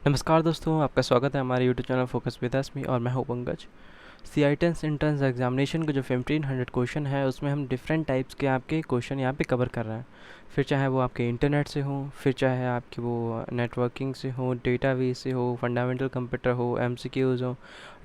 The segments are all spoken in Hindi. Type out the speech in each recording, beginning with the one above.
नमस्कार दोस्तों, आपका स्वागत है हमारे YouTube channel focus with us में और मैं हूं पंकज। सीआईटेंस एंट्रेंस एग्जामिनेशन का जो 1500 क्वेश्चन है उसमें हम डिफरेंट टाइप्स के आपके क्वेश्चन यहाँ पे कवर कर रहे हैं। फिर चाहे वो आपके इंटरनेट से हो, फिर चाहे आपकी वो नेटवर्किंग से हो, डेटाबेस से हो, फंडामेंटल कंप्यूटर हो, एमसीक्यूज हो,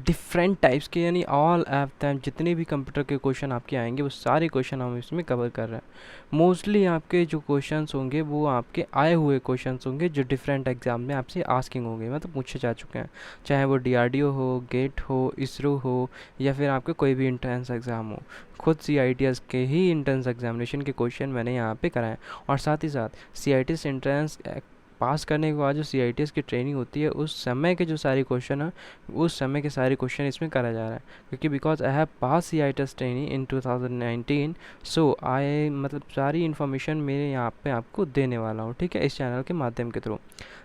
डिफरेंट टाइप्स के यानी ऑल एप टाइम जितने भी कंप्यूटर के क्वेश्चन आपके आएंगे वो सारे क्वेश्चन हम इसमें कवर कर रहे हैं। मोस्टली आपके जो क्वेश्चंस होंगे वो आपके आए हुए क्वेश्चंस होंगे जो डिफरेंट एग्जाम में आपसे आस्किंग होंगे, मतलब पूछे जा चुके हैं। चाहे वो डीआरडीओ हो, गेट हो, इसरो हो, या फिर आपके कोई भी इंट्रेंस एग्ज़ाम हो। खुद सीआईटीएस के ही इंट्रेंस एग्जामिनेशन के क्वेश्चन मैंने यहाँ पे कराए। और साथ ही साथ सीआईटीएस इंट्रेंस पास करने के बाद जो सीआईटीएस की ट्रेनिंग होती है उस समय के जो सारे क्वेश्चन हैं उस समय के सारे क्वेश्चन इसमें करा जा रहा है, क्योंकि because I have pass CITS training in 2019। सो आई मतलब सारी इन्फॉर्मेशन मेरे यहाँ पे आपको देने वाला हूँ, ठीक है, इस चैनल के माध्यम के थ्रू।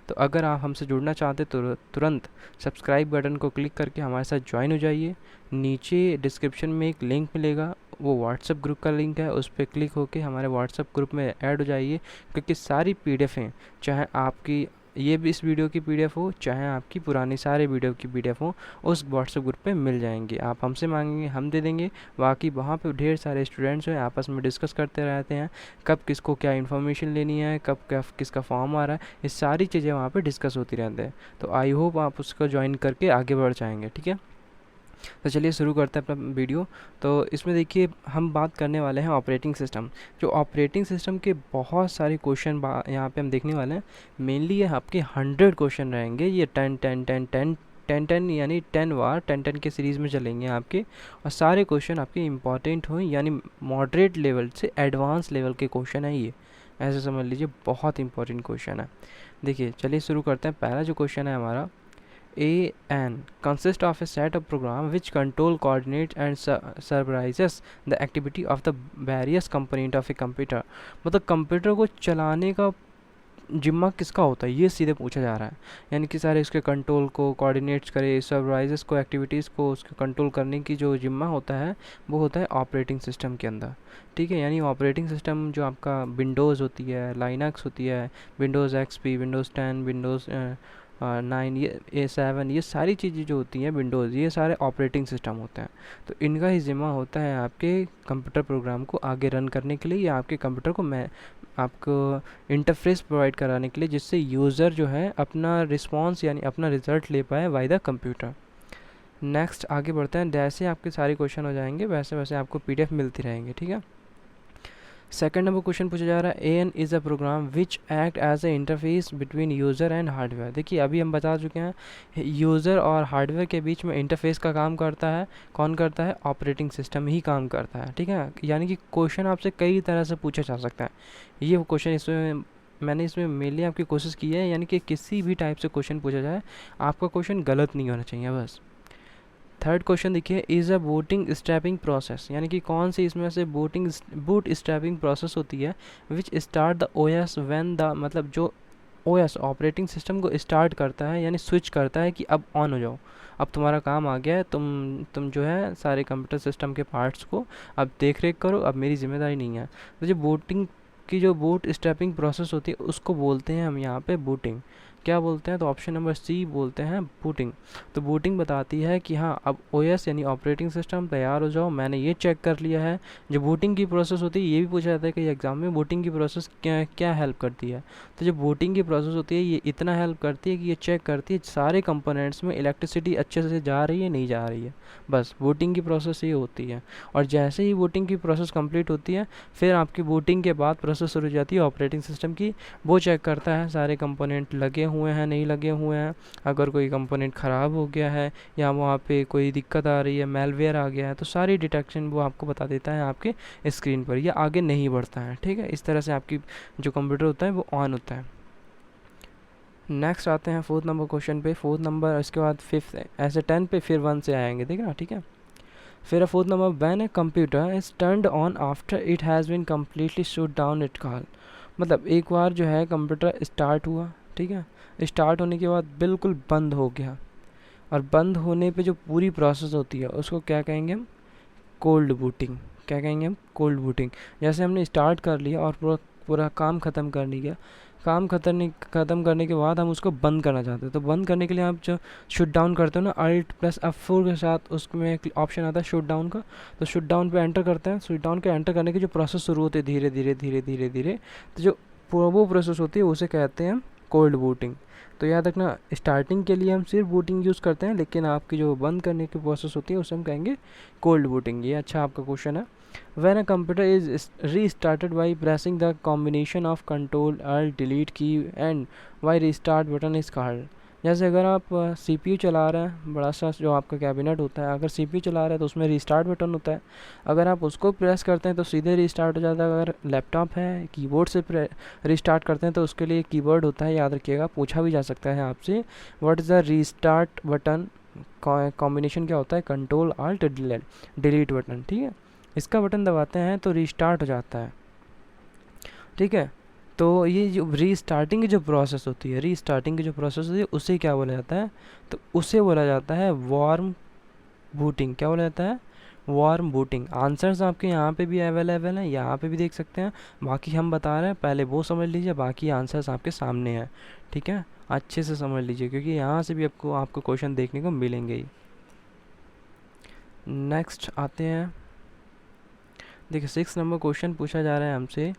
तो अगर आप हमसे जुड़ना चाहते तो तुरंत सब्सक्राइब बटन को क्लिक करके हमारे साथ ज्वाइन हो जाइए। नीचे डिस्क्रिप्शन में एक लिंक मिलेगा, वो व्हाट्सएप ग्रुप का लिंक है, उस पर क्लिक होके हमारे व्हाट्सएप ग्रुप में ऐड हो जाइए, क्योंकि सारी पीडीएफ हैं, चाहे आपकी ये भी इस वीडियो की पीडीएफ हो, चाहे आपकी पुरानी सारे वीडियो की पीडीएफ हो, उस व्हाट्सएप ग्रुप पे मिल जाएंगी। आप हमसे मांगेंगे, हम दे देंगे। बाकी वहाँ पे ढेर सारे स्टूडेंट्स हैं, आपस में डिस्कस करते रहते हैं, कब किसको क्या इन्फॉर्मेशन लेनी है, कब क्या किसका फॉर्म आ रहा है, ये सारी चीज़ें वहाँ पे डिस्कस होती रहती हैं। तो आई होप आप उसको ज्वाइन करके आगे बढ़ जाएंगे, ठीक है। तो चलिए शुरू करते हैं अपना वीडियो। तो इसमें देखिए हम बात करने वाले हैं ऑपरेटिंग सिस्टम। जो ऑपरेटिंग सिस्टम के बहुत सारे क्वेश्चन यहाँ पे हम देखने वाले हैं। मेनली ये आपके 100 क्वेश्चन रहेंगे, ये 10 यानी 10 के सीरीज़ में चलेंगे आपके। और सारे क्वेश्चन आपके इंपॉर्टेंट हो, यानी मॉडरेट लेवल से एडवांस लेवल के क्वेश्चन है ये, ऐसे समझ लीजिए, बहुत इंपॉर्टेंट क्वेश्चन है। देखिए चलिए शुरू करते हैं। पहला जो क्वेश्चन है हमारा, AN consists of a set of program which control, coordinates and supervises the activity of the various component of a computer। मतलब कंप्यूटर को चलाने का जिम्मा किसका होता है, ये सीधे पूछा जा रहा है। यानी कि सारे इसके कंट्रोल को, कोऑर्डिनेट्स करे, सुपरवाइजर्स को, एक्टिविटीज़ को उसके कंट्रोल करने की जो जिम्मा होता है वो होता है ऑपरेटिंग सिस्टम के अंदर, ठीक है। यानी ऑपरेटिंग सिस्टम जो आपका विंडोज़ होती है, लाइनक्स होती है, विंडोज़ एक्सपी, विंडोज़ 10, विंडोज़ 9, ये A7, ये सारी चीज़ें जो होती हैं विंडोज़, ये सारे ऑपरेटिंग सिस्टम होते हैं। तो इनका ही ज़िम्मा होता है आपके कंप्यूटर प्रोग्राम को आगे रन करने के लिए, या आपके कंप्यूटर को मैं आपको इंटरफेस प्रोवाइड कराने के लिए, जिससे यूज़र जो है अपना रिस्पॉन्स यानी अपना रिज़ल्ट ले pi by the computer. Next आगे बढ़ते हैं। जैसे आपके सारे क्वेश्चन हो जाएंगे वैसे वैसे आपको पीडीएफ मिलती रहेंगी, ठीक है। सेकंड नंबर क्वेश्चन पूछा जा रहा है, an is a program which act as a interface between user and hardware. देखिए अभी हम बता चुके हैं यूज़र और हार्डवेयर के बीच में इंटरफेस का काम करता है कौन करता है, ऑपरेटिंग सिस्टम ही काम करता है, ठीक है। यानी कि क्वेश्चन आपसे कई तरह से पूछा जा सकता है। ये क्वेश्चन इसमें मैंने इसमें मेनली आपकी कोशिश की है, यानी कि किसी भी टाइप से क्वेश्चन पूछा जाए आपका क्वेश्चन गलत नहीं होना चाहिए बस। थर्ड क्वेश्चन देखिए, is a booting strapping process, यानी कि कौन सी इसमें से बूट स्ट्रैपिंग प्रोसेस होती है which start the OS when the, मतलब जो ओएस ऑपरेटिंग सिस्टम को स्टार्ट करता है यानी स्विच करता है कि अब ऑन हो जाओ, अब तुम्हारा काम आ गया है, तुम जो है सारे कंप्यूटर सिस्टम के पार्ट्स को अब देख रेख करो, अब मेरी जिम्मेदारी नहीं है। तो जो बूटिंग की जो बूट स्ट्रैपिंग प्रोसेस होती है उसको बोलते हैं हम यहाँ पे बूटिंग। क्या बोलते हैं, तो ऑप्शन नंबर सी बोलते हैं बूटिंग। तो बूटिंग बताती है कि हाँ अब ओएस यानी ऑपरेटिंग सिस्टम तैयार हो जाओ, मैंने ये चेक कर लिया है। जो बूटिंग की प्रोसेस होती है, ये भी पूछा जाता है कि एग्ज़ाम में बूटिंग की प्रोसेस क्या क्या हेल्प करती है। तो जो बूटिंग की प्रोसेस होती है ये इतना हेल्प करती है कि ये चेक करती है सारे कंपोनेंट्स में इलेक्ट्रिसिटी अच्छे से जा रही है नहीं जा रही है, बस बूटिंग की प्रोसेस ये होती है। और जैसे ही बूटिंग की प्रोसेस कंप्लीट होती है फिर आपकी बूटिंग के बाद प्रोसेस शुरू हो जाती है ऑपरेटिंग सिस्टम की। वो चेक करता है सारे कंपोनेंट लगे हुए हैं नहीं लगे हुए हैं, अगर कोई कंपोनेंट ख़राब हो गया है या वहाँ पे कोई दिक्कत आ रही है, मेलवेयर आ गया है, तो सारी डिटेक्शन वो आपको बता देता है आपके स्क्रीन पर, या आगे नहीं बढ़ता है, ठीक है। इस तरह से आपकी जो कंप्यूटर होता है वो ऑन होता है। नेक्स्ट आते हैं फोर्थ नंबर क्वेश्चन पे। फोर्थ नंबर इसके बाद फिफ्थ, ऐसे 10 पे फिर 1 से आएंगे, ठीक है ना, ठीक है। फिर fourth number, when a computer is turned on after it has been completely shut down it call. मतलब एक बार जो है कंप्यूटर स्टार्ट हुआ, ठीक है, स्टार्ट होने के बाद बिल्कुल बंद हो गया, और बंद होने पे जो पूरी प्रोसेस होती है उसको क्या कहेंगे हम, कोल्ड बूटिंग। क्या कहेंगे हम, कोल्ड बूटिंग। जैसे हमने स्टार्ट कर लिया और पूरा पूरा काम ख़त्म कर लिया, काम ख़त्म करने के बाद हम उसको बंद करना चाहते हैं, तो बंद करने के लिए आप जो शट डाउन करते हो ना, अल्ट प्लस F4 के साथ उसमें एक ऑप्शन आता है शट डाउन का, तो शट डाउन पे एंटर करते हैं। शट डाउन के एंटर करने की जो प्रोसेस शुरू होती है धीरे धीरे धीरे धीरे धीरे, तो जो वो प्रोसेस होती है उसे कहते हैं हम कोल्ड बूटिंग। तो याद रखना, स्टार्टिंग के लिए हम सिर्फ बूटिंग यूज़ करते हैं, लेकिन आपकी जो बंद करने की प्रोसेस होती है उसे हम कहेंगे कोल्ड बूटिंग। ये अच्छा आपका क्वेश्चन है। When a computer is restarted by pressing the combination of Control Alt Delete key and by restart button is called। जैसे अगर आप CPU चला रहे हैं, बड़ा सा जो आपका कैबिनेट होता है, अगर CPU चला रहे हैं तो उसमें रिस्टार्ट बटन होता है, अगर आप उसको प्रेस करते हैं तो सीधे रिस्टार्ट हो जाता है। अगर लैपटॉप है कीबोर्ड से रिस्टार्ट करते हैं तो उसके लिए कीबोर्ड होता है, याद रखिएगा, पूछा भी जा सकता है आपसे what is the restart button, combination क्या होता है, कंट्रोल आल्ट डिलीट बटन। ठीक है, इसका बटन दबाते हैं तो रीस्टार्ट हो जाता है। ठीक है, तो ये जो रीस्टार्टिंग की जो प्रोसेस होती है, उसे क्या बोला जाता है, तो उसे बोला जाता है वार्म बूटिंग। क्या बोला जाता है, वार्म बूटिंग। आंसर्स आपके यहाँ पे भी अवेलेबल हैं, यहाँ पे भी देख सकते हैं, बाकी हम बता रहे हैं, पहले वो समझ लीजिए, बाकी आंसर्स आपके सामने हैं। ठीक है, अच्छे से समझ लीजिए, क्योंकि यहाँ से भी आपको क्वेश्चन देखने को मिलेंगे ही। नेक्स्ट आते हैं, देखिए 6 नंबर क्वेश्चन पूछा जा रहा है हमसे,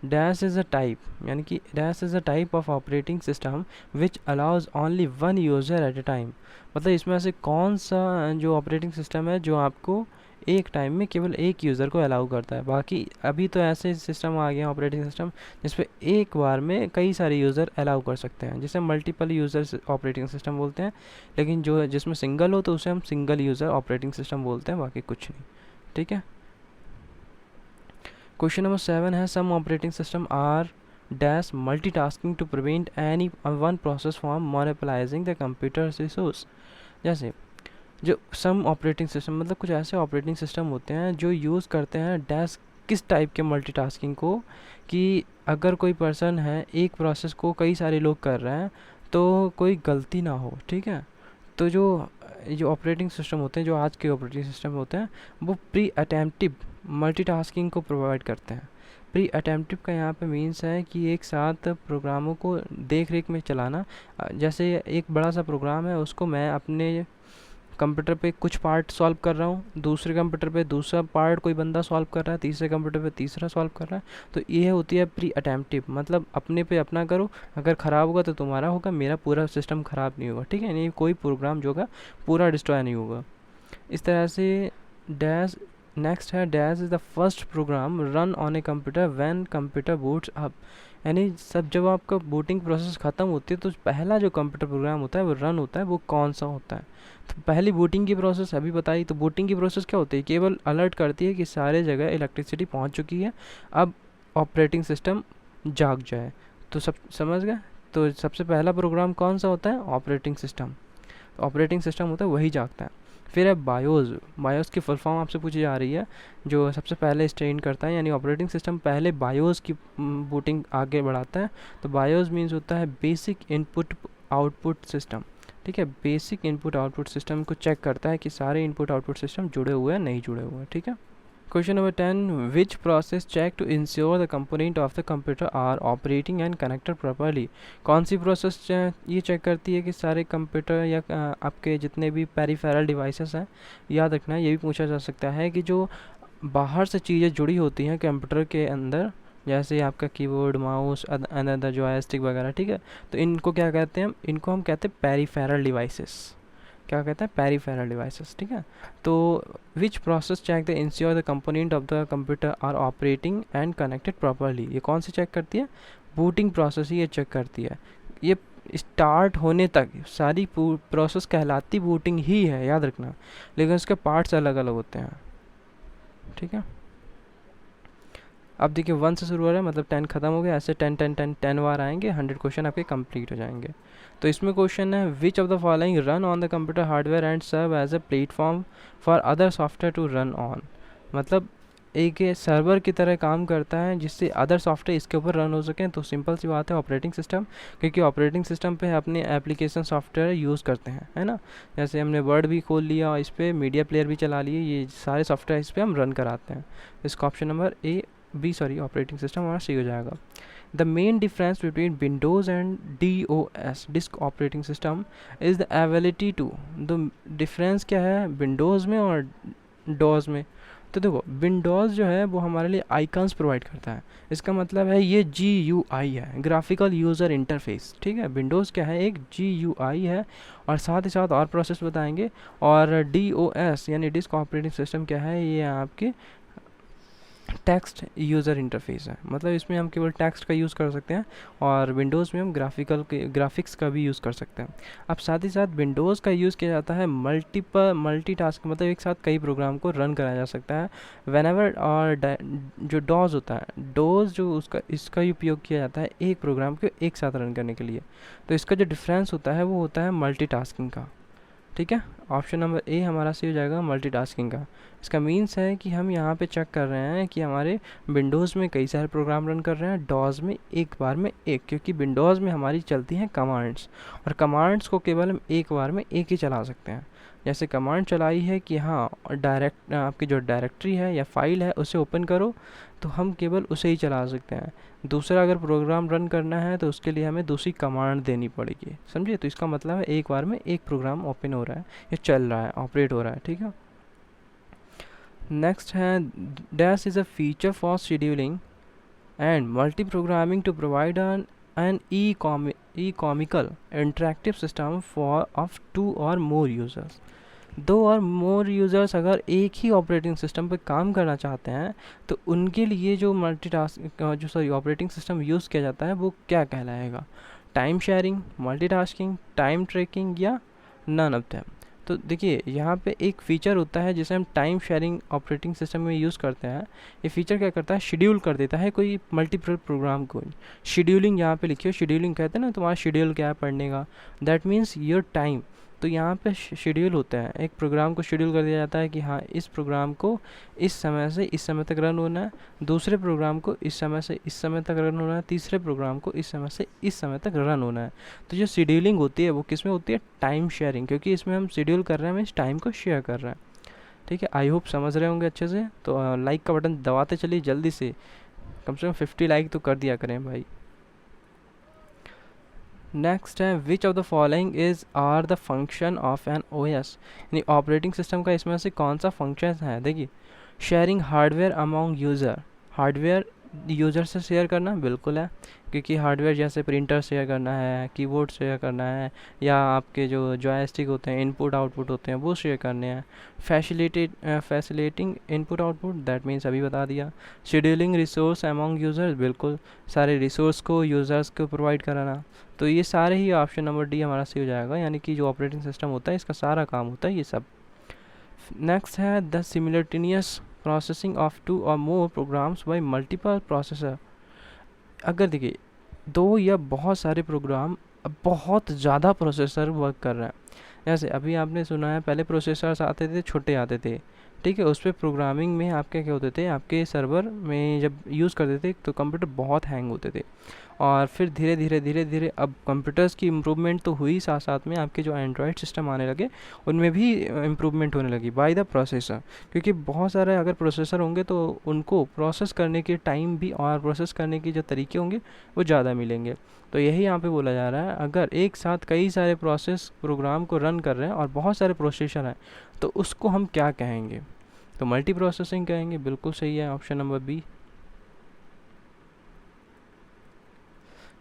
डैश इज़ अ टाइप, यानी कि dash is a type of operating system which allows only one user eight a time. मतलब इसमें ऐसे कौन सा जो ऑपरेटिंग सिस्टम है जो आपको एक टाइम में केवल एक यूज़र को अलाउ करता है। बाकी अभी तो ऐसे सिस्टम आ गए ऑपरेटिंग सिस्टम जिसपे एक बार में कई सारे यूज़र अलाउ कर सकते हैं, जिसे मल्टीपल यूज़र ऑपरेटिंग सिस्टम बोलते हैं। लेकिन जो जिसमें सिंगल हो तो उसे हम सिंगल यूज़र ऑपरेटिंग सिस्टम बोलते हैं, बाकी कुछ नहीं। ठीक है, क्वेश्चन नंबर 7 है, some operating system are dash multitasking to prevent any one process from monopolising the computer resource. जैसे जो सम ऑपरेटिंग सिस्टम, मतलब कुछ ऐसे ऑपरेटिंग सिस्टम होते हैं जो यूज़ करते हैं डैश किस टाइप के मल्टीटास्किंग को, कि अगर कोई पर्सन है एक प्रोसेस को कई सारे लोग कर रहे हैं तो कोई गलती ना हो। ठीक है, तो जो ऑपरेटिंग सिस्टम होते हैं, जो आज के ऑपरेटिंग सिस्टम होते हैं, वो प्री अटेम्प्टिव मल्टीटास्किंग को प्रोवाइड करते हैं। प्री अटेम्प्टिव का यहाँ पे मीन्स है कि एक साथ प्रोग्रामों को देख रेख में चलाना। जैसे एक बड़ा सा प्रोग्राम है, उसको मैं अपने कंप्यूटर पे कुछ पार्ट सॉल्व कर रहा हूँ, दूसरे कंप्यूटर पे दूसरा पार्ट कोई बंदा सॉल्व कर रहा है, तीसरे कंप्यूटर पे तीसरा सॉल्व कर रहा है। तो ये होती है प्री अटेम्प्टिव, मतलब अपने पे अपना करो, अगर ख़राब होगा तो तुम्हारा होगा, मेरा पूरा सिस्टम ख़राब नहीं होगा। ठीक है, नहीं कोई प्रोग्राम जो होगा पूरा डिस्ट्रॉय नहीं होगा। इस तरह से डैश नेक्स्ट है, dash is the first program run on a computer when computer boots up. यानी सब जब आपका बूटिंग प्रोसेस ख़त्म होती है तो पहला जो कंप्यूटर प्रोग्राम होता है वो रन होता है, वो कौन सा होता है। तो पहली बूटिंग की प्रोसेस अभी बताई, तो बूटिंग की प्रोसेस क्या होती है, केवल अलर्ट करती है कि सारे जगह इलेक्ट्रिसिटी पहुंच चुकी है, अब ऑपरेटिंग सिस्टम जाग जाए। तो सब समझ गए, तो सबसे पहला प्रोग्राम कौन सा होता है, ऑपरेटिंग सिस्टम। ऑपरेटिंग सिस्टम होता है वही जागता है। फिर है बायोस, बायोस की फुल फॉर्म आपसे पूछी जा रही है, जो सबसे पहले स्टेन करता है, यानी ऑपरेटिंग सिस्टम पहले बायोस की बूटिंग आगे बढ़ाता है। तो बायोस मीन्स होता है बेसिक इनपुट आउटपुट सिस्टम। ठीक है, बेसिक इनपुट आउटपुट सिस्टम को चेक करता है कि सारे इनपुट आउटपुट सिस्टम जुड़े हुए हैं नहीं जुड़े हुए हैं। ठीक है, question number 10, which process check to ensure the component of the computer are operating and connected properly. कौन सी प्रोसेस ये चेक करती है कि सारे कंप्यूटर या आपके जितने भी पेरिफेरल डिवाइसेस हैं, याद रखना है ये भी पूछा जा सकता है कि जो बाहर से चीज़ें जुड़ी होती हैं कंप्यूटर के अंदर, जैसे आपका कीबोर्ड, माउस, अनदर जॉयस्टिक वगैरह। ठीक है, तो इनको क्या कहते हैं, इनको हम कहते हैं पेरिफेरल डिवाइसेस। क्या कहते हैं, पेरिफेरल डिवाइसेस। ठीक है, तो which process check the ensure the component of the computer are operating and connected properly. ये कौन सी चेक करती है, बूटिंग प्रोसेस ही ये चेक करती है। ये स्टार्ट होने तक सारी प्रोसेस कहलाती बूटिंग ही है, याद रखना, लेकिन उसके पार्ट्स अलग अलग होते हैं। ठीक है, अब देखिए 1 से शुरू हो रहा है, मतलब 10 खत्म हो गया, ऐसे 10 बार आएंगे, 100 क्वेश्चन आपके कंप्लीट हो जाएंगे। तो इसमें क्वेश्चन है, which of the following run on the computer hardware and serve as a platform for other software to run on. मतलब एक ये सर्वर की तरह काम करता है जिससे अदर सॉफ्टवेयर इसके ऊपर रन हो सकें। तो सिंपल सी बात है, ऑपरेटिंग सिस्टम, क्योंकि ऑपरेटिंग सिस्टम पे अपने एप्लीकेशन सॉफ्टवेयर यूज़ करते हैं, है ना। जैसे हमने वर्ड भी खोल लिया और इस पर मीडिया प्लेयर भी चला लिए, ये सारे सॉफ्टवेयर इस पर हम रन कराते हैं। इसका ऑप्शन नंबर ऑपरेटिंग सिस्टम हमारा सी हो जाएगा। The main difference between Windows and DOS disk operating system is the ability to, the difference क्या है विंडोज़ में और डॉस में? तो देखो विंडोज़ जो है वो हमारे लिए आइकन्स प्रोवाइड करता है, इसका मतलब है ये GUI है, ग्राफिकल यूज़र इंटरफेस, ठीक है। विंडोज़ क्या है, एक GUI है, और साथ ही साथ और प्रोसेस बताएंगे। और DOS यानी डिस्क ऑपरेटिंग सिस्टम क्या है, ये आपके टेक्स्ट यूज़र इंटरफेस है, मतलब इसमें हम केवल टेक्स्ट का यूज़ कर सकते हैं, और विंडोज़ में हम ग्राफिक्स का भी यूज़ कर सकते हैं। अब साथ ही साथ विंडोज़ का यूज़ किया जाता है मल्टीटास्क, मतलब एक साथ कई प्रोग्राम को रन कराया जा सकता है व्हेनेवर। और जो डॉस होता है, डॉस जो उसका इसका उपयोग किया जाता है एक प्रोग्राम को एक साथ रन करने के लिए। तो इसका जो डिफरेंस होता है वो होता है मल्टीटास्किंग का, ठीक है। ऑप्शन नंबर ए हमारा सही हो जाएगा मल्टीटास्किंग का। इसका मीन्स है कि हम यहाँ पे चेक कर रहे हैं कि हमारे विंडोज़ में कई सारे प्रोग्राम रन कर रहे हैं, डॉस में एक बार में एक, क्योंकि विंडोज़ में हमारी चलती हैं कमांड्स, और कमांड्स को केवल हम एक बार में एक ही चला सकते हैं। जैसे कमांड चलाई है कि हाँ डायरेक्ट आपकी जो डायरेक्टरी है या फाइल है उसे ओपन करो, तो हम केवल उसे ही चला सकते हैं। दूसरा अगर प्रोग्राम रन करना है तो उसके लिए हमें दूसरी कमांड देनी पड़ेगी, समझिए। तो इसका मतलब है एक बार में एक प्रोग्राम ओपन हो रहा है या चल रहा है, ऑपरेट हो रहा है, ठीक है। नेक्स्ट है dash is a feature for scheduling and multi programming to provide an economical interactive system for of 2 or more users। 2 और मोर यूज़र्स अगर एक ही ऑपरेटिंग सिस्टम पर काम करना चाहते हैं तो उनके लिए जो ऑपरेटिंग सिस्टम यूज़ किया जाता है वो क्या कहलाएगा? Time sharing, multitasking, time tracking, या नन ऑफ देम। तो देखिए यहाँ पे एक फ़ीचर होता है जिसे हम टाइम शेयरिंग ऑपरेटिंग सिस्टम में यूज़ करते हैं। ये फ़ीचर क्या करता है, शेड्यूल कर देता है कोई मल्टीपल प्रोग्राम को। शेड्यूलिंग यहाँ पे लिखिए, शेड्यूलिंग कहते हैं ना तुम्हारा शेड्यूल क्या है पढ़ने का, दैट मीन्स योर टाइम। तो यहाँ पे शेड्यूल होता है, एक प्रोग्राम को शेड्यूल कर दिया जाता है कि हाँ इस प्रोग्राम को इस समय से इस समय तक रन होना है, दूसरे प्रोग्राम को इस समय से इस समय तक रन होना है, तीसरे प्रोग्राम को इस समय से इस समय तक रन होना है। तो जो शेड्यूलिंग होती है वो किस में होती है, टाइम शेयरिंग, क्योंकि इसमें हम शेड्यूल कर रहे हैं, हम इस टाइम को शेयर कर रहे हैं, ठीक है। आई होप समझ रहे होंगे अच्छे से। तो लाइक का बटन दबाते चलिए जल्दी से, कम 50 लाइक तो कर दिया करें भाई। नेक्स्ट है which of the following is are the function of an OS, यानी ऑपरेटिंग सिस्टम का इसमें से कौन सा फंक्शन है। देखिए sharing hardware among user, hardware user से शेयर करना बिल्कुल है, क्योंकि हार्डवेयर जैसे प्रिंटर शेयर करना है, कीबोर्ड शेयर करना है, या आपके जो जॉयस्टिक होते हैं, इनपुट आउटपुट होते हैं, वो शेयर करने हैं। Facilitating input output, that means अभी बता दिया। शेड्यूलिंग रिसोर्स अमॉन्ग यूज़र्स, बिल्कुल सारे रिसोर्स को यूज़र्स को प्रोवाइड कराना। तो ये सारे ही ऑप्शन नंबर डी हमारा सही हो जाएगा, यानी कि जो ऑपरेटिंग सिस्टम होता है इसका सारा काम होता है ये सब। नेक्स्ट है द सिमिलटेनियस प्रोसेसिंग ऑफ 2 और मोर प्रोग्राम्स बाय मल्टीपल प्रोसेसर। अगर देखिए 2 या बहुत सारे प्रोग्राम बहुत ज़्यादा प्रोसेसर वर्क कर रहे हैं, जैसे अभी आपने सुना है पहले प्रोसेसर्स आते थे, छोटे आते थे, ठीक है। उस पर प्रोग्रामिंग में आपके क्या होते थे, आपके सर्वर में जब यूज़ करते थे तो कंप्यूटर बहुत हैंग होते थे, और फिर धीरे धीरे अब कंप्यूटर्स की इम्प्रूवमेंट तो हुई, साथ साथ में आपके जो एंड्रॉयड सिस्टम आने लगे उनमें भी इम्प्रूवमेंट होने लगी बाय द प्रोसेसर, क्योंकि बहुत सारे अगर प्रोसेसर होंगे तो उनको प्रोसेस करने के टाइम भी और प्रोसेस करने के जो तरीके होंगे वो ज़्यादा मिलेंगे। तो यही यहाँ पे बोला जा रहा है, अगर एक साथ कई सारे प्रोग्राम को रन कर रहे हैं और बहुत सारे प्रोसेसर हैं तो उसको हम क्या कहेंगे, तो मल्टी प्रोसेसिंग कहेंगे, बिल्कुल सही है ऑप्शन नंबर बी।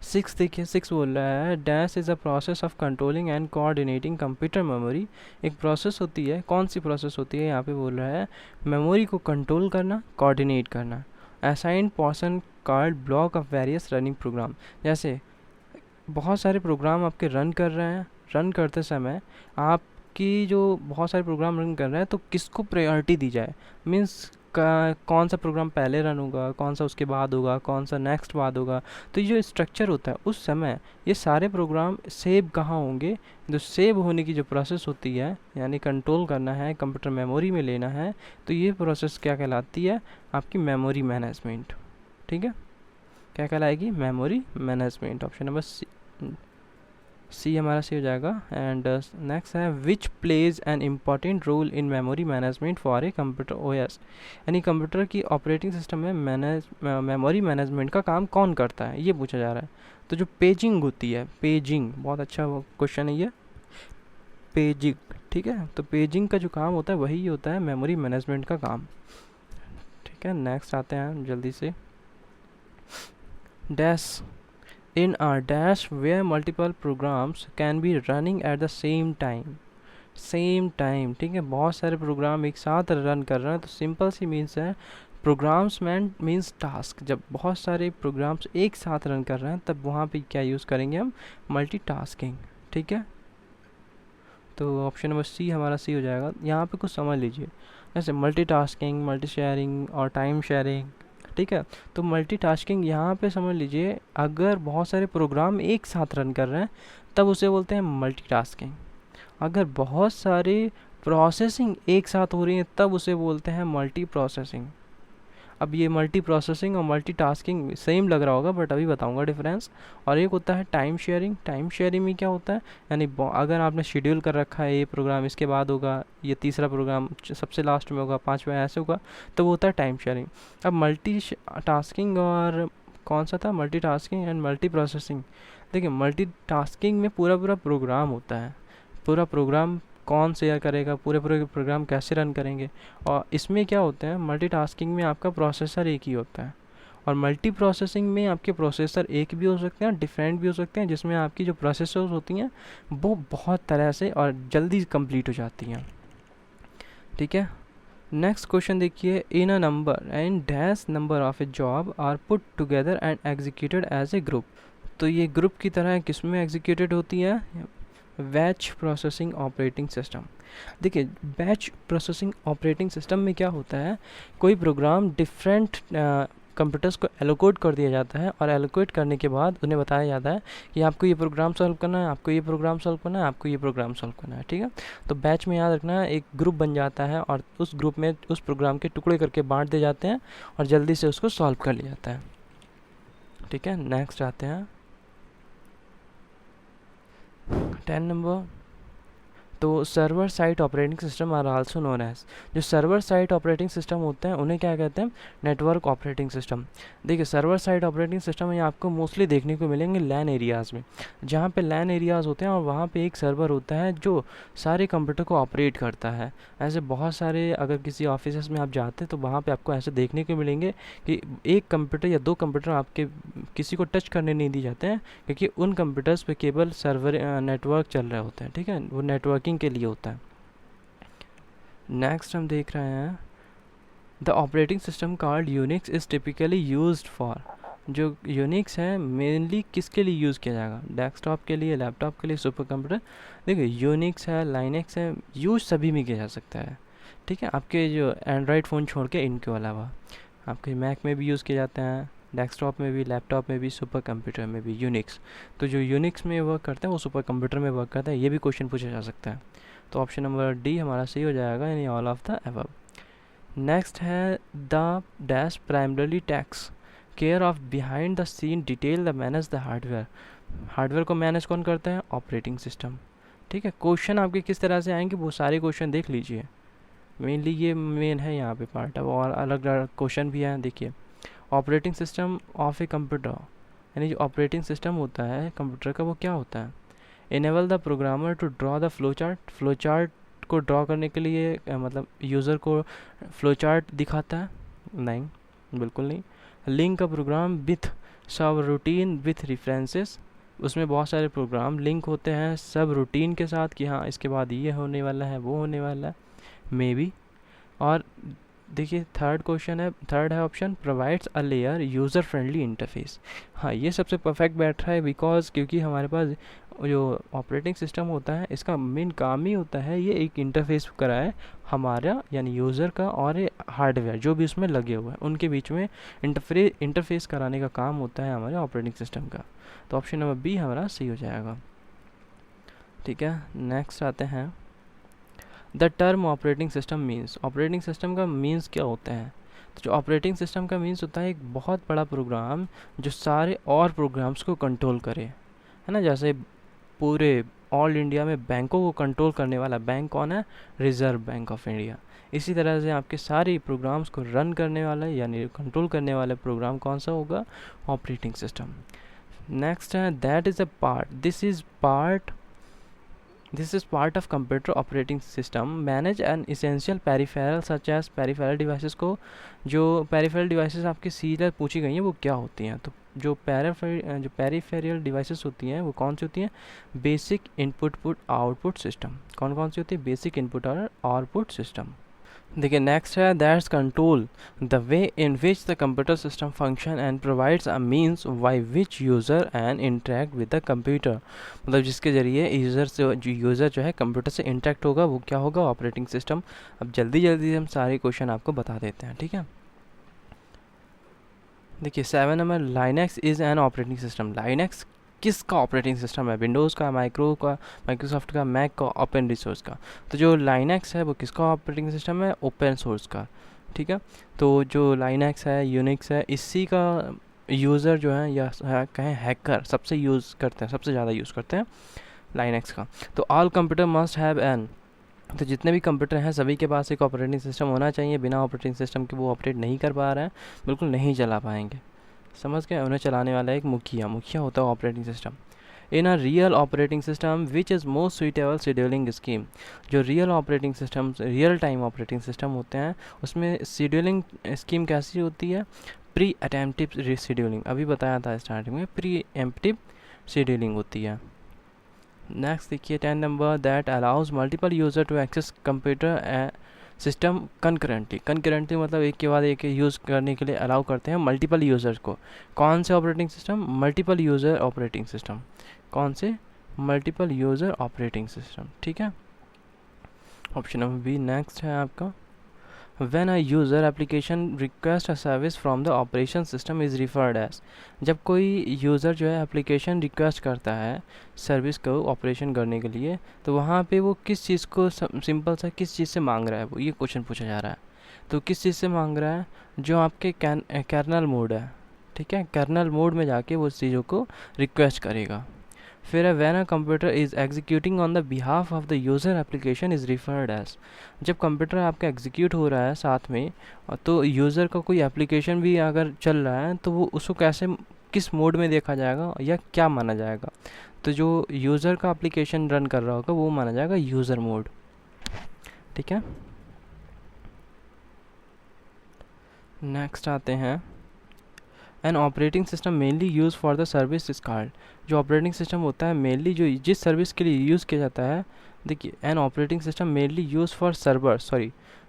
6 देखिए 6 बोल रहा है dash is a process of controlling and coordinating computer memory. एक प्रोसेस होती है, कौन सी प्रोसेस होती है, यहाँ पे बोल रहा है मेमोरी को कंट्रोल करना, कोऑर्डिनेट करना। Assign person card block of various running program, जैसे बहुत सारे प्रोग्राम आपके रन कर रहे हैं, रन करते समय आपकी जो बहुत सारे प्रोग्राम रन कर रहे हैं तो किसको प्रायोरिटी दी जाए, मीन्स कौन सा प्रोग्राम पहले रन होगा, कौन सा उसके बाद होगा, कौन सा नेक्स्ट बाद होगा। तो ये जो स्ट्रक्चर होता है उस समय ये सारे प्रोग्राम सेव कहाँ होंगे, जो सेव होने की जो प्रोसेस होती है, यानी कंट्रोल करना है, कंप्यूटर मेमोरी में लेना है, तो ये प्रोसेस क्या कहलाती है, आपकी मेमोरी मैनेजमेंट, ठीक है। क्या कहलाएगी, memory management. Option number C हमारा सी हो जाएगा। एंड नेक्स्ट है which plays an important role in memory management for a computer OS, यानी कंप्यूटर की ऑपरेटिंग सिस्टम में मेमोरी मैनेजमेंट का काम कौन करता है, ये पूछा जा रहा है। तो जो पेजिंग होती है, पेजिंग, बहुत अच्छा क्वेश्चन है ये, पेजिंग, ठीक है। तो पेजिंग का जो काम होता है वही होता है मेमोरी मैनेजमेंट का काम, ठीक है। नेक्स्ट आते हैं जल्दी से। Dash in a dash where multiple programs can be running at the same time, ठीक है। बहुत सारे प्रोग्राम एक साथ रन कर रहे हैं, तो सिंपल सी मीन्स है प्रोग्राम्स मीन्स टास्क। जब बहुत सारे प्रोग्राम्स एक साथ रन कर रहे हैं तब वहाँ पे क्या यूज़ करेंगे हम, मल्टीटास्किंग, ठीक है। तो ऑप्शन नंबर सी हमारा सी हो जाएगा। यहाँ पे कुछ समझ लीजिए, जैसे मल्टीटास्किंग, मल्टी शेयरिंग और टाइम शेयरिंग, ठीक है। तो मल्टीटास्किंग यहाँ पे समझ लीजिए, अगर बहुत सारे प्रोग्राम एक साथ रन कर रहे हैं तब उसे बोलते हैं मल्टीटास्किंग। अगर बहुत सारे प्रोसेसिंग एक साथ हो रही हैं तब उसे बोलते हैं मल्टी प्रोसेसिंग। अब ये मल्टी प्रोसेसिंग और मल्टीटास्किंग सेम लग रहा होगा, बट अभी बताऊंगा डिफरेंस। और एक होता है टाइम शेयरिंग। टाइम शेयरिंग में क्या होता है, यानी अगर आपने शेड्यूल कर रखा है ये प्रोग्राम इसके बाद होगा, ये तीसरा प्रोग्राम सबसे लास्ट में होगा, पाँचवा ऐसे होगा, तो वो होता है टाइम शेयरिंग। अब मल्टी टास्किंग और कौन सा था, multi tasking and multi processing. देखिए मल्टी टास्किंग में पूरा पूरा प्रोग्राम होता है, पूरा प्रोग्राम कौन शेयर करेगा, पूरे पूरे प्रोग्राम कैसे रन करेंगे। और इसमें क्या होता है, मल्टीटास्किंग में आपका प्रोसेसर एक ही होता है, और मल्टी प्रोसेसिंग में आपके प्रोसेसर एक भी हो सकते हैं, डिफरेंट भी हो सकते हैं, जिसमें आपकी जो प्रोसेसर्स होती हैं वो बहुत तरह से और जल्दी कंप्लीट हो जाती हैं, ठीक है। नेक्स्ट क्वेश्चन देखिए, in a number and dash number of a job are put together and executed as a group. तो ये ग्रुप की तरह किस में एग्जीक्यूटेड होती है, बैच प्रोसेसिंग ऑपरेटिंग सिस्टम। देखिए बैच प्रोसेसिंग ऑपरेटिंग सिस्टम में क्या होता है, कोई प्रोग्राम डिफरेंट कंप्यूटर्स को एलोकेट कर दिया जाता है, और एलोकेट करने के बाद उन्हें बताया जाता है कि आपको ये प्रोग्राम सॉल्व करना है, आपको ये प्रोग्राम सॉल्व करना है, आपको ये प्रोग्राम सॉल्व करना है, ठीक है। तो बैच में याद रखना है, एक ग्रुप बन जाता है और उस ग्रुप में उस प्रोग्राम के टुकड़े करके बांट दिए जाते हैं और जल्दी से उसको सॉल्व कर लिया जाता है, ठीक है। नेक्स्ट आते हैं 10 नंबर। तो server site operating system are also known as, जो सर्वर साइट ऑपरेटिंग सिस्टम होते हैं उन्हें क्या कहते हैं, नेटवर्क ऑपरेटिंग सिस्टम। देखिए सर्वर साइट ऑपरेटिंग सिस्टम ये आपको मोस्टली देखने को मिलेंगे लैन एरियाज़ में, जहाँ पे लैन एरियाज़ होते हैं और वहाँ पे एक सर्वर होता है जो सारे कंप्यूटर को ऑपरेट करता है। ऐसे बहुत सारे, अगर किसी ऑफिस में आप जाते हैं तो वहाँ पर आपको ऐसे देखने को मिलेंगे कि एक कंप्यूटर या दो कंप्यूटर आपके किसी को टच करने नहीं दिए जाते हैं, क्योंकि उन कंप्यूटर्स पे केवल सर्वर नेटवर्क चल रहे होते हैं, ठीक है, वो नेटवर्किंग के लिए होता है। नेक्स्ट हम देख रहे हैं, the operating system called Unix is typically used for. जो यूनिक्स है मेनली किसके लिए यूज़ किया जाएगा, डेस्कटॉप के लिए, लैपटॉप के लिए, सुपर कंप्यूटर। देखिए यूनिक्स है, लाइनेक्स है, यूज सभी में किया जा सकता है, ठीक है। आपके जो एंड्रॉयड फ़ोन छोड़ के इनके अलावा आपके मैक में भी यूज़ किए जाते हैं, डेस्कटॉप में भी, लैपटॉप में भी, सुपर कंप्यूटर में भी यूनिक्स। तो जो यूनिक्स में वर्क करता है वो सुपर कंप्यूटर में वर्क करता है, ये भी क्वेश्चन पूछा जा सकता है। तो ऑप्शन नंबर डी हमारा सही हो जाएगा, यानी all of the above. Next है the dash primarily takes care of behind the scene detail the manage the hardware. Hardware को मैनेज कौन करता है, ऑपरेटिंग सिस्टम, ठीक है। क्वेश्चन आपके किस तरह से आएंगे वो सारे क्वेश्चन देख लीजिए, मेनली ये मेन है यहाँ पे पार्ट। अब और अलग अलग क्वेश्चन भी हैं, देखिए operating system of a computer, यानी जो ऑपरेटिंग सिस्टम होता है कंप्यूटर का वो क्या होता है, enable the programmer to draw the flow chart. Flow chart को ड्रॉ करने के लिए मतलब यूज़र को फ्लो चार्ट दिखाता है, नहीं बिल्कुल नहीं। लिंक अ प्रोग्राम विथ सब रूटीन विथ रेफरेंसेस, उसमें बहुत सारे प्रोग्राम लिंक होते हैं सब रूटीन के साथ कि हाँ इसके बाद ये होने वाला है, वो होने वाला है, मे बी। और देखिए थर्ड क्वेश्चन है, थर्ड है option, provides a layer user friendly interface. हाँ ये सबसे परफेक्ट बैठ रहा है, बिकॉज क्योंकि हमारे पास जो ऑपरेटिंग सिस्टम होता है इसका मेन काम ही होता है ये एक इंटरफेस कराए हमारा, यानी यूज़र का और हार्डवेयर जो भी उसमें लगे हुए हैं उनके बीच में इंटरफेस कराने का काम होता है हमारे ऑपरेटिंग सिस्टम का। तो ऑप्शन नंबर बी हमारा सही हो जाएगा, ठीक है। नेक्स्ट आते हैं, the term operating system means. Operating system का मीन्स क्या होता है, तो जो ऑपरेटिंग सिस्टम का मीन्स होता है एक बहुत बड़ा प्रोग्राम जो सारे और प्रोग्राम्स को कंट्रोल करे, है ना। जैसे पूरे ऑल इंडिया में बैंकों को कंट्रोल करने वाला बैंक कौन है? Reserve bank of India. इसी तरह से आपके सारे प्रोग्राम्स को रन करने वाला यानी कंट्रोल करने वाला प्रोग्राम कौन सा होगा? Operating system. नेक्स्ट है that is a part, this is part of computer operating system manage an essential peripheral such as peripheral devices को, जो peripheral devices आपकी सीरियल पूछी गई हैं वो क्या होती हैं? तो जो peripheral devices होती हैं वो कौन सी होती हैं? Basic input output system. कौन कौन सी होती है? बेसिक इनपुट और आउटपुट सिस्टम। देखिए नेक्स्ट है that's control the way in which the computer system function and provides a means by which user and interact with the computer. मतलब जिसके ज़रिए यूज़र जो है कंप्यूटर से इंटरेक्ट होगा वो क्या होगा? Operating system. अब जल्दी हम सारे क्वेश्चन आपको बता देते हैं, ठीक है। देखिए 7 number, Linux is an operating system. Linux किसका ऑपरेटिंग सिस्टम है? विंडोज़ का, माइक्रोसॉफ्ट का, मैक का, ओपन रिसोर्स का। तो जो लाइनक्स है वो किसका ऑपरेटिंग सिस्टम है? ओपन सोर्स का, ठीक है। तो जो लाइनक्स है, यूनिक्स है, इसी का यूज़र जो है या कहें हैकर सबसे यूज़ करते हैं, सबसे ज़्यादा यूज़ करते हैं लाइनक्स का। तो all computer must have an, तो जितने भी कंप्यूटर हैं सभी के पास एक ऑपरेटिंग सिस्टम होना चाहिए। बिना ऑपरेटिंग सिस्टम के वो ऑपरेट नहीं कर पा रहे हैं, बिल्कुल नहीं चला पाएंगे, समझ गए। उन्हें चलाने वाला एक मुखिया होता है operating system. In a real operating system which is most suitable scheduling scheme, जो real operating system, real time operating system होते हैं उसमें शेड्यूलिंग स्कीम कैसी होती है? Preemptive scheduling. अभी बताया था स्टार्टिंग में, प्री एम्प्टिव शेड्यूलिंग होती है। नेक्स्ट देखिए 10 number, that allows multiple user to access computer system concurrently मतलब एक के बाद एक यूज़ करने के लिए अलाउ करते हैं मल्टीपल यूज़र्स को। कौन से operating system? Multiple user operating system. कौन से? मल्टीपल यूज़र ऑपरेटिंग सिस्टम, ठीक है। ऑप्शन नंबर बी नेक्स्ट है आपका। When a user application request a service from the operation system is referred as, जब कोई यूज़र जो है एप्लीकेशन रिक्वेस्ट करता है सर्विस को ऑपरेशन करने के लिए, तो वहाँ पे वो किस चीज़ को सिंपल सा किस चीज़ से मांग रहा है? वो ये क्वेश्चन पूछा जा रहा है। तो किस चीज़ से मांग रहा है? जो आपके कर्नल मोड है, ठीक है, कर्नल मोड में जाके वो चीज़ों को रिक्वेस्ट करेगा। फिर है when a computer is executing on the behalf of the user application is referred as, जब कंप्यूटर आपका एग्जीक्यूट हो रहा है साथ में तो यूज़र का कोई एप्लीकेशन भी अगर चल रहा है तो वो उसको कैसे, किस मोड में देखा जाएगा या क्या माना जाएगा? तो जो यूज़र का एप्लीकेशन रन कर रहा होगा वो माना जाएगा यूज़र मोड, ठीक है। नेक्स्ट आते हैं N operating system mainly use for the service is called, जो ऑपरेटिंग सिस्टम होता है मेनली जो जिस सर्विस के लिए यूज़ किया जाता है। देखिए N operating system mainly use for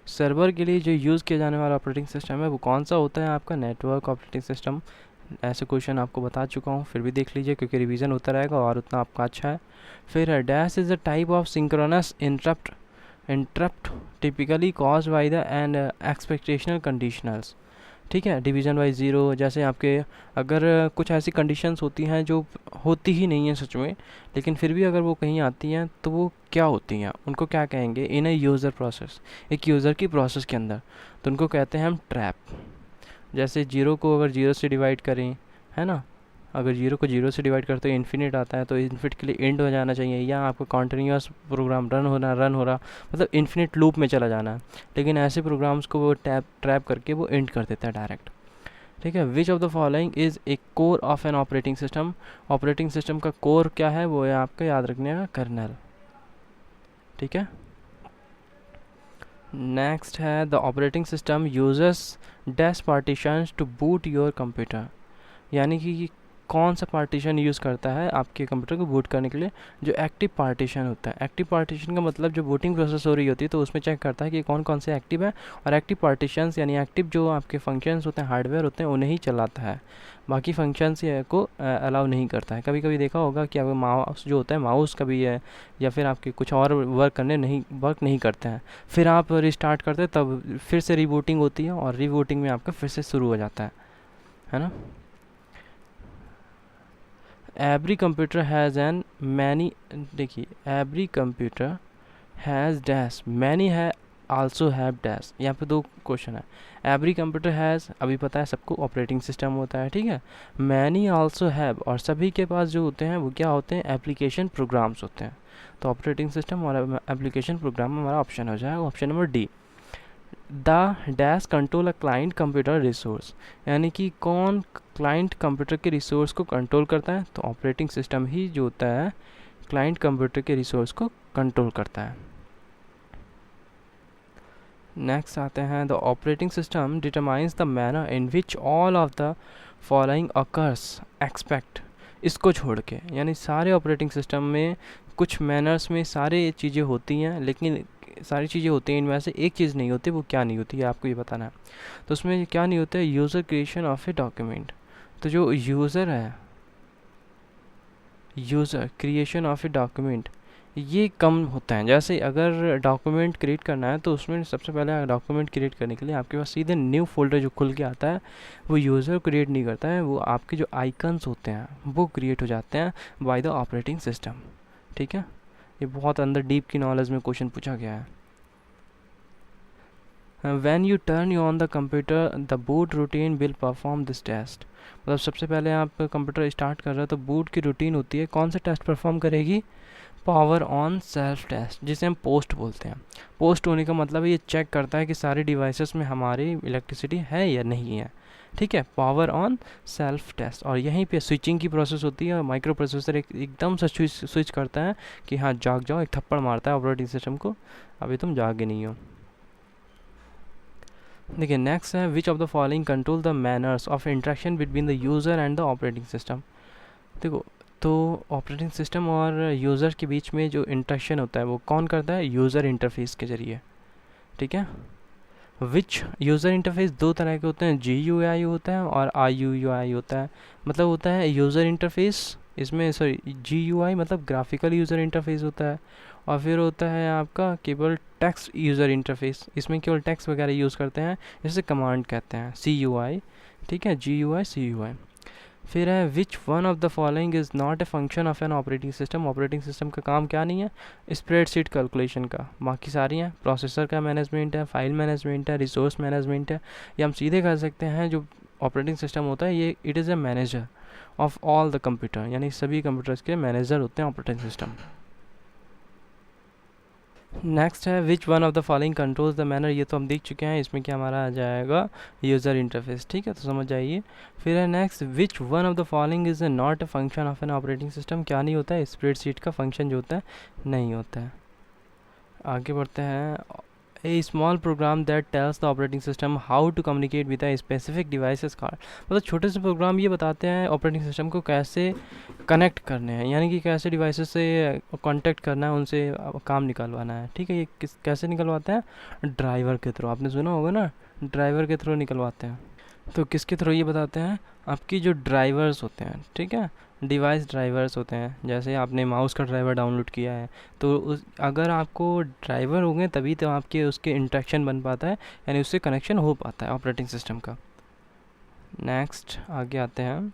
server के लिए जो यूज़ किया जाने वाला ऑपरेटिंग सिस्टम है वो कौन सा होता है आपका? Network operating system. ऐसे क्वेश्चन आपको बता चुका हूँ, फिर भी देख लीजिए क्योंकि रिवीजन होता रहेगा और उतना आपका अच्छा है। फिर dash is the type of synchronous interrupt typically cause by the and expectational conditionals, ठीक है। डिवीज़न बाई ज़ीरो, जैसे आपके अगर कुछ ऐसी कंडीशंस होती हैं जो होती ही नहीं हैं सच में, लेकिन फिर भी अगर वो कहीं आती हैं तो वो क्या होती हैं? उनको क्या कहेंगे? इन ए यूज़र प्रोसेस, एक यूज़र की प्रोसेस के अंदर, तो उनको कहते हैं हम ट्रैप। जैसे जीरो को अगर जीरो से डिवाइड करें, है ना, अगर जीरो को जीरो से डिवाइड करते हैं इन्फिनिट आता है तो इन्फिनिट के लिए एंड हो जाना चाहिए, या आपका कॉन्टिन्यूस प्रोग्राम रन हो रहा मतलब इन्फिनिट लूप में चला जाना है। लेकिन ऐसे प्रोग्राम्स को वो ट्रैप करके वो एंड कर देता है डायरेक्ट, ठीक है। Which of the following is a core of an operating system, operating system का कोर क्या है? वो है आपका याद रखने का कर्नल, ठीक है। नेक्स्ट है the operating system uses dash partitions to boot your computer, यानी कि कौन सा पार्टीशन यूज़ करता है आपके कंप्यूटर को बूट करने के लिए? जो एक्टिव पार्टीशन होता है। एक्टिव पार्टीशन का मतलब जो बूटिंग प्रोसेस हो रही होती है तो उसमें चेक करता है कि कौन कौन से एक्टिव है, और एक्टिव पार्टीशंस यानी एक्टिव जो आपके फंक्शंस होते हैं, हार्डवेयर होते हैं, उन्हें ही चलाता है, बाकी फंक्शंस को अलाउ नहीं करता है। कभी कभी देखा होगा कि आपका माउस जो होता है, माउस का भी है या फिर आपके कुछ और वर्क नहीं करते हैं, फिर आप रिस्टार्ट करते हैं तब फिर से रीबूटिंग होती है और रीबूटिंग में आपका फिर से शुरू हो जाता है ना। Every computer has an many, देखिए every computer has dash, many है आल्सो हैव डैश, यहाँ पे दो क्वेश्चन है। एवरी कंप्यूटर हैज़, अभी पता है सबको ऑपरेटिंग सिस्टम होता है, ठीक है। मैनी आल्सो हैव, और सभी के पास जो होते हैं वो क्या होते हैं, एप्लीकेशन प्रोग्राम्स होते हैं। तो ऑपरेटिंग सिस्टम और एप्लीकेशन प्रोग्राम हमारा ऑप्शन हो जाएगा option number D. The dash control a client computer resource, यानी कि कौन क्लाइंट कंप्यूटर के रिसोर्स को कंट्रोल करता है, तो ऑपरेटिंग सिस्टम ही जो होता है क्लाइंट कंप्यूटर के रिसोर्स को कंट्रोल करता है। नेक्स्ट आते हैं, the operating system determines the manner in which all of the following occurs expect, इसको छोड़ के, यानी सारे ऑपरेटिंग सिस्टम में कुछ मैनर्स में सारे चीज़ें होती हैं, लेकिन सारी चीज़ें होती हैं, इनमें से एक चीज़ नहीं होती, वो क्या नहीं होती है आपको ये बताना है। तो उसमें क्या नहीं होता है, user creation of a document. तो जो यूज़र है, user creation of a document, ये कम होता है। जैसे अगर डॉक्यूमेंट क्रिएट करना है तो उसमें सबसे पहले डॉक्यूमेंट क्रिएट करने के लिए आपके पास सीधे न्यू फोल्डर जो खुल के आता है वो यूज़र क्रिएट नहीं करता है, वो आपके जो आइकन्स होते हैं वो क्रिएट हो जाते हैं बाय द ऑपरेटिंग सिस्टम, ठीक है। ये बहुत अंदर डीप की नॉलेज में क्वेश्चन पूछा गया है। When you turn on the computer, the boot routine will perform this test। मतलब सबसे पहले आप कंप्यूटर स्टार्ट कर रहे हो तो बूट की रूटीन होती है, कौन सा टेस्ट परफॉर्म करेगी, पावर ऑन सेल्फ टेस्ट, जिसे हम पोस्ट बोलते हैं। पोस्ट होने का मतलब ये चेक करता है कि सारे डिवाइसेस में हमारी इलेक्ट्रिसिटी है या नहीं है, ठीक है, पावर ऑन सेल्फ टेस्ट। और यहीं पे स्विचिंग की प्रोसेस होती है, और माइक्रो प्रोसेसर एकदम से स्विच करता है कि हाँ जाग जाओ, एक थप्पड़ मारता है ऑपरेटिंग सिस्टम को, अभी तुम जागे नहीं हो। देखिए नेक्स्ट है, which of the following control the manners of interaction between the user and the operating system. देखो, तो ऑपरेटिंग सिस्टम और यूज़र के बीच में जो इंटरेक्शन होता है वो कौन करता है, यूज़र इंटरफेस के ज़रिए, ठीक है। विच यूज़र इंटरफेस दो तरह के होते हैं, GUI होता है और IUI होता है। मतलब होता है यूज़र इंटरफेस, इसमें सॉरी GUI मतलब ग्राफिकल यूज़र इंटरफेस होता है, और फिर होता है आपका केवल टेक्स्ट यूज़र इंटरफेस, इसमें केवल टेक्स्ट वगैरह यूज़ करते हैं, जिसे कमांड कहते हैं, CUI, ठीक है, GUI CUI। फिर है, which one of the following is not a function of an operating system. Operating system का काम क्या नहीं है, स्प्रेडशीट कैलकुलेशन का, बाकी सारी हैं, प्रोसेसर का मैनेजमेंट है, फाइल मैनेजमेंट है, रिसोर्स मैनेजमेंट है। या हम सीधे कह सकते हैं जो ऑपरेटिंग सिस्टम होता है ये it is a manager of all the computer, यानी सभी कंप्यूटर्स के मैनेजर होते हैं ऑपरेटिंग सिस्टम। नेक्स्ट है, which one of the following controls the manner, ये तो हम देख चुके हैं, इसमें क्या हमारा आ जाएगा, यूज़र इंटरफेस, ठीक है, तो समझ जाइए। फिर है next, which one of the following is not a function of an operating system, क्या नहीं होता है, स्प्रेडशीट का फंक्शन जो होता है नहीं होता है। आगे बढ़ते हैं, a small program that tells the operating system how to communicate with a specific devices card. मतलब छोटे से प्रोग्राम ये बताते हैं ऑपरेटिंग सिस्टम को कैसे कनेक्ट करने हैं, यानी कि कैसे डिवाइसेस से कांटेक्ट करना है, उनसे काम निकलवाना है, ठीक है। ये कैसे निकलवाते हैं, ड्राइवर के थ्रू, आपने सुना होगा ना, ड्राइवर के थ्रू निकलवाते हैं। तो किसके थ्रू ये बताते हैं, आपकी जो ड्राइवर्स होते हैं, ठीक है, डिवाइस ड्राइवर्स होते हैं। जैसे आपने माउस का ड्राइवर डाउनलोड किया है तो अगर आपको ड्राइवर होंगे तभी तो आपके उसके इंटरेक्शन बन पाता है, यानी उससे कनेक्शन हो पाता है ऑपरेटिंग सिस्टम का। नेक्स्ट आगे आते हैं,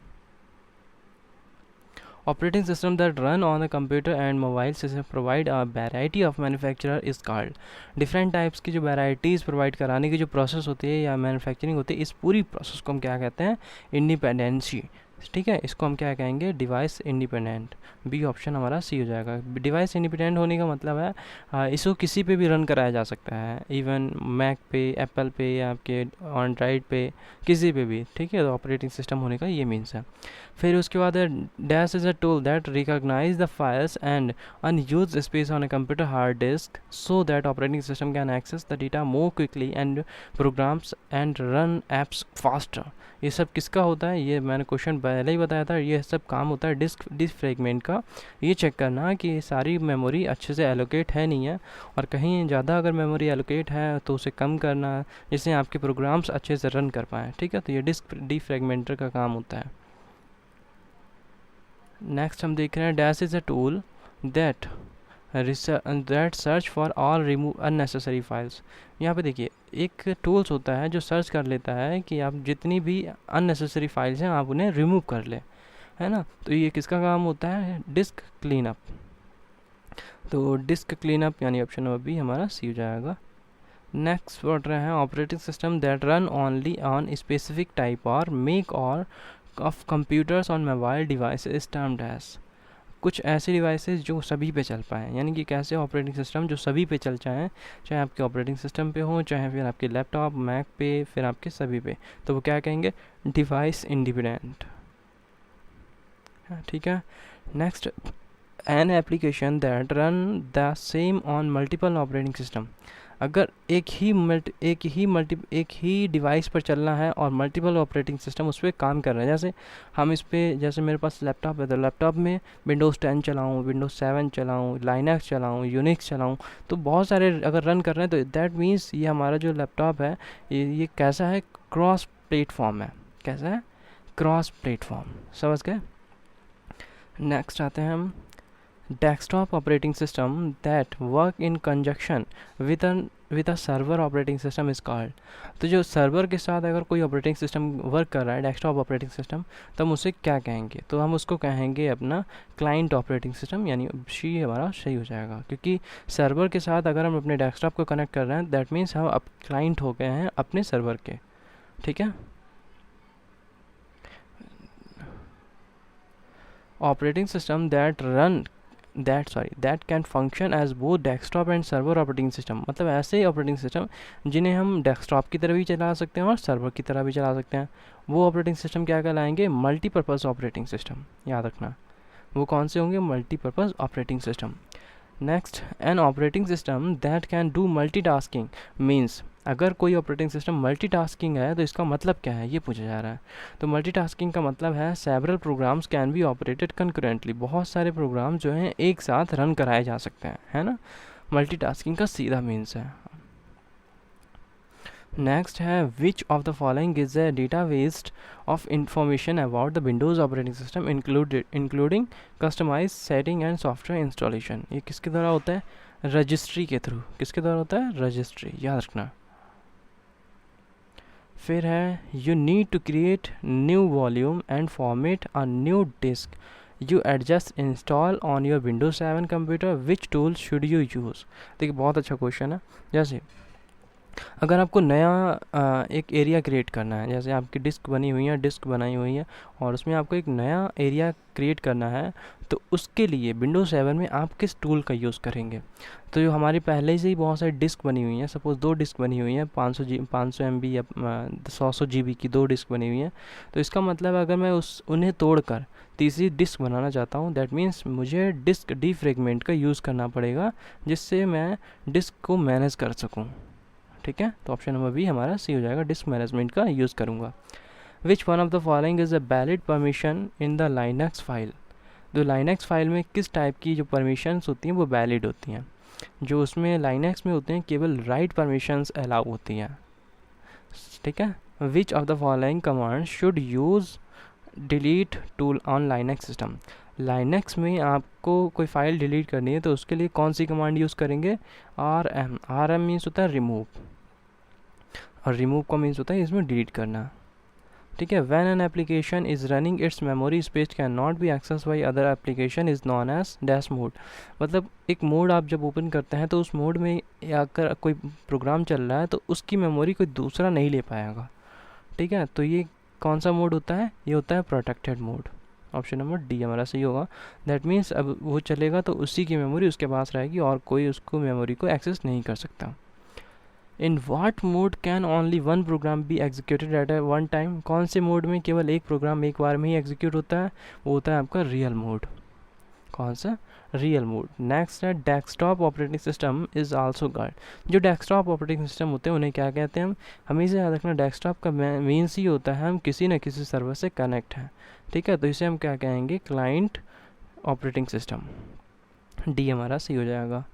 operating system that run on a computer and mobile system provide a variety of manufacturer is called. Different types की जो वैराइटीज़ प्रोवाइड कराने की जो प्रोसेस होती है या मैन्युफैक्चरिंग होती है, इस पूरी प्रोसेस को हम क्या कहते हैं, इंडिपेंडेंसी, ठीक है। इसको हम क्या कहेंगे, डिवाइस इंडिपेंडेंट। बी ऑप्शन हमारा सी हो जाएगा। डिवाइस इंडिपेंडेंट होने का मतलब है इसको किसी पे भी रन कराया जा सकता है, इवन मैक पे, एप्पल पे, या आपके एंड्रॉइड पे, किसी पे भी, ठीक है। तो ऑपरेटिंग सिस्टम होने का ये मीन्स है। फिर उसके बाद dash is a tool that recognize the files and unused space on a computer hard disk so that operating system can access the data more quickly and programs and run apps faster. ये सब किसका होता है, ये मैंने क्वेश्चन पहले ही बताया था, ये सब काम होता है डिस्क डिफ्रेगमेंट का। ये चेक करना कि सारी मेमोरी अच्छे से एलोकेट है नहीं है, और कहीं ज़्यादा अगर मेमोरी एलोकेट है तो उसे कम करना, जिससे आपके प्रोग्राम्स अच्छे से रन कर पाएँ, ठीक है। तो ये डिस्क डिफ्रेगमेंटर का काम होता है। नेक्स्ट हम देख रहे हैं, dash is a tool that search for all remove unnecessary files. यहाँ पे देखिए एक टूल्स होता है जो सर्च कर लेता है कि आप जितनी भी अननेसेसरी फाइल्स हैं आप उन्हें रिमूव कर ले, है ना। तो ये किसका काम होता है, डिस्क क्लीन अप। तो डिस्क क्लीन अप यानी ऑप्शन नंबर बी हमारा सी हो जाएगा। नेक्स्ट पढ़ रहे हैं operating system that run only on specific type और मेक और of computers on mobile devices termed as. कुछ ऐसे डिवाइसेस जो सभी पे चल पाएँ, यानी कि कैसे ऑपरेटिंग सिस्टम जो सभी पे चल जाएँ, चाहे आपके ऑपरेटिंग सिस्टम पे हो, चाहे फिर आपके लैपटॉप मैक पे, फिर आपके सभी पे, तो वो क्या कहेंगे, डिवाइस इंडिपेंडेंट। ठीक है। Next, an application that run the same on multiple operating system. अगर एक ही डिवाइस पर चलना है और मल्टीपल ऑपरेटिंग सिस्टम उस पर काम कर रहे हैं, जैसे हम इस पर, जैसे मेरे पास लैपटॉप है तो लैपटॉप में विंडोज़ 10 चलाऊँ, विंडोज़ 7 चलाऊँ, लाइनक्स चलाऊँ, यूनिक्स चलाऊँ, तो बहुत सारे अगर रन कर रहे हैं तो दैट मीन्स ये हमारा जो लैपटॉप है ये कैसा है, क्रॉस प्लेटफॉर्म है। कैसा है, क्रॉस प्लेटफॉर्म। समझ गए। नेक्स्ट आते हैं हम desktop operating system that work in conjunction with a server operating system is called. तो जो सर्वर के साथ अगर कोई ऑपरेटिंग सिस्टम वर्क कर रहा है, डेस्कटॉप ऑपरेटिंग सिस्टम, तो हम उसे क्या कहेंगे, तो हम उसको कहेंगे अपना क्लाइंट ऑपरेटिंग सिस्टम, यानी सी हमारा सही हो जाएगा, क्योंकि सर्वर के साथ अगर हम अपने डेस्कटॉप को कनेक्ट कर रहे हैं दैट मीन्स हम अब क्लाइंट हो गए हैं अपने सर्वर के। ठीक है। Operating system that can function as both desktop and server operating system, मतलब ऐसे ऑपरेटिंग सिस्टम जिन्हें हम डेस्कटॉप की तरह भी चला सकते हैं और सर्वर की तरह भी चला सकते हैं, वो ऑपरेटिंग सिस्टम क्या कहलाएंगे, मल्टीपर्पज़ ऑपरेटिंग सिस्टम। याद रखना वो कौन से होंगे, multipurpose operating system. Next, N operating system that can do multitasking means, अगर कोई ऑपरेटिंग सिस्टम मल्टीटास्किंग है तो इसका मतलब क्या है, ये पूछा जा रहा है। तो मल्टीटास्किंग का मतलब है several programs can be operated concurrently, बहुत सारे प्रोग्राम जो हैं एक साथ रन कराए जा सकते हैं, है ना, मल्टीटास्किंग का सीधा मीन्स है। नेक्स्ट है which of the following is a database of information about the Windows operating system including customize setting and software installation. ये किसके द्वारा होता है, रजिस्ट्री के थ्रू। किसके द्वारा होता है, रजिस्ट्री, याद रखना। फिर है you need to create new volume and format a new disk you adjust install on your Windows 7 computer, which tool should you use. देखिए बहुत अच्छा क्वेश्चन है। जैसे अगर आपको नया एक एरिया क्रिएट करना है, जैसे आपकी डिस्क बनाई हुई है और उसमें आपको एक नया एरिया क्रिएट करना है, तो उसके लिए विंडोज़ 7 में आप किस टूल का यूज़ करेंगे। तो जो हमारी पहले से ही बहुत सारी डिस्क बनी हुई हैं, सपोज़ 2 डिस्क बनी हुई हैं, 500 MB या 100 GB की 2 डिस्क बनी हुई हैं, तो इसका मतलब अगर मैं उन्हें तोड़कर तीसरी डिस्क बनाना चाहता हूँ, दैट मीन्स मुझे डिस्क डीफ्रेगमेंट का यूज़ करना पड़ेगा, जिससे मैं डिस्क को मैनेज कर सकूँ। ठीक है, तो ऑप्शन नंबर बी हमारा सी हो जाएगा, डिस्क मैनेजमेंट का यूज़ करूँगा। Which one of the following is a valid permission in the Linux file. तो लाइनक्स फाइल में किस टाइप की जो परमिशंस होती हैं वो वैलिड होती हैं, जो उसमें लाइनक्स में होते हैं केवल राइट परमिशंस अलाउ होती हैं। ठीक है। Which of the following command should use delete tool on Linux system. Linux में आपको कोई फाइल डिलीट करनी है तो उसके लिए कौन सी कमांड यूज़ करेंगे, आर एम मीन्स होता है रिमूव, और रिमूव का मीन्स होता है इसमें डिलीट करना। ठीक है। When an application is running its memory space can not be access by other application is known as dash mode. मतलब एक मोड आप जब ओपन करते हैं तो उस मोड में अगर कोई प्रोग्राम चल रहा है तो उसकी मेमोरी कोई दूसरा नहीं ले पाएगा। ठीक है, तो ये कौन सा मोड होता है, ये होता है protected mode. Option number D हमारा सही होगा। दैट मीन्स अब वो चलेगा तो उसी की मेमोरी उसके पास रहेगी और कोई उसको मेमोरी को एक्सेस नहीं कर सकता। In what mode can only one program be executed at a one time. कौन से मोड में केवल एक प्रोग्राम एक बार में ही एग्जीक्यूट होता है, वो होता है आपका रियल मोड। कौन सा, रियल मोड। नेक्स्ट है desktop operating system is also called. जो डेस्कटॉप ऑपरेटिंग सिस्टम होते हैं उन्हें क्या कहते हैं हम, हमेशा याद रखना डेस्कटॉप का मीन्स ही होता है हम किसी न किसी सर्वर से कनेक्ट हैं। ठीक है, तो इसे हम क्या कहेंगे, क्लाइंट ऑपरेटिंग सिस्टम। डी हमारा सी हो जाएगा।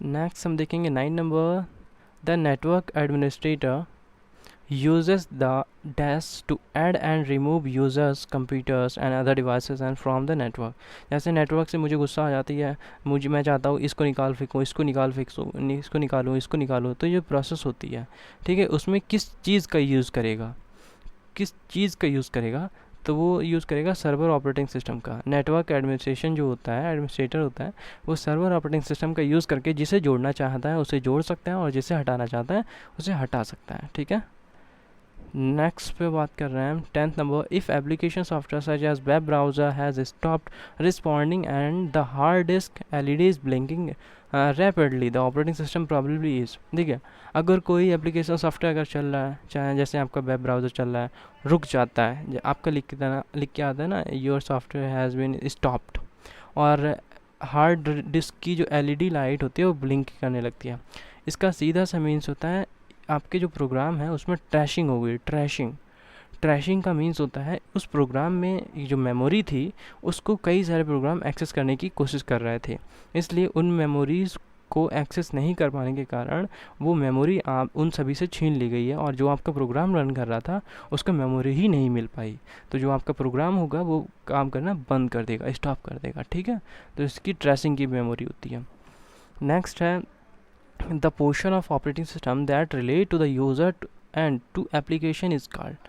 नेक्स्ट हम देखेंगे 9 number, the network administrator uses the dash to add and remove users computers and other devices and from the network। जैसे नेटवर्क से मुझे गुस्सा आ जाती है, मैं चाहता हूँ इसको निकाल फेंकूँ, इसको निकालूँ, तो ये प्रोसेस होती है। ठीक है, उसमें किस चीज़ का यूज़ करेगा, तो वो यूज़ करेगा सर्वर ऑपरेटिंग सिस्टम का। नेटवर्क एडमिनिस्ट्रेशन जो होता है, एडमिनिस्ट्रेटर होता है, वो सर्वर ऑपरेटिंग सिस्टम का यूज़ करके जिसे जोड़ना चाहता है उसे जोड़ सकता है और जिसे हटाना चाहता है उसे हटा सकता है। ठीक है, नेक्स्ट पे बात कर रहे हैं हम 10th number, if application software such as web browser has stopped responding and the hard disk LED is blinking rapidly the operating system probably is. ठीक है, अगर कोई एप्लीकेशन सॉफ्टवेयर अगर चल रहा है, चाहे जैसे आपका वेब ब्राउज़र चल रहा है, रुक जाता है, आपका लिख के आता है ना your software has been stopped, और हार्ड डिस्क की जो एलईडी लाइट होती है वो ब्लिंक करने लगती है, इसका सीधा सा मीन्स होता है आपके जो प्रोग्राम है उसमें ट्रैशिंग हो गई। ट्रैशिंग का मीन्स होता है उस प्रोग्राम में जो मेमोरी थी उसको कई सारे प्रोग्राम एक्सेस करने की कोशिश कर रहे थे, इसलिए उन मेमोरीज़ को एक्सेस नहीं कर पाने के कारण वो मेमोरी आप उन सभी से छीन ली गई है, और जो आपका प्रोग्राम रन कर रहा था उसका मेमोरी ही नहीं मिल पाई, तो जो आपका प्रोग्राम होगा वो काम करना बंद कर देगा, स्टॉप कर देगा। ठीक है, तो इसकी ट्रेसिंग की मेमोरी होती है। नेक्स्ट है the portion of operating system that relate to the user and to application is called।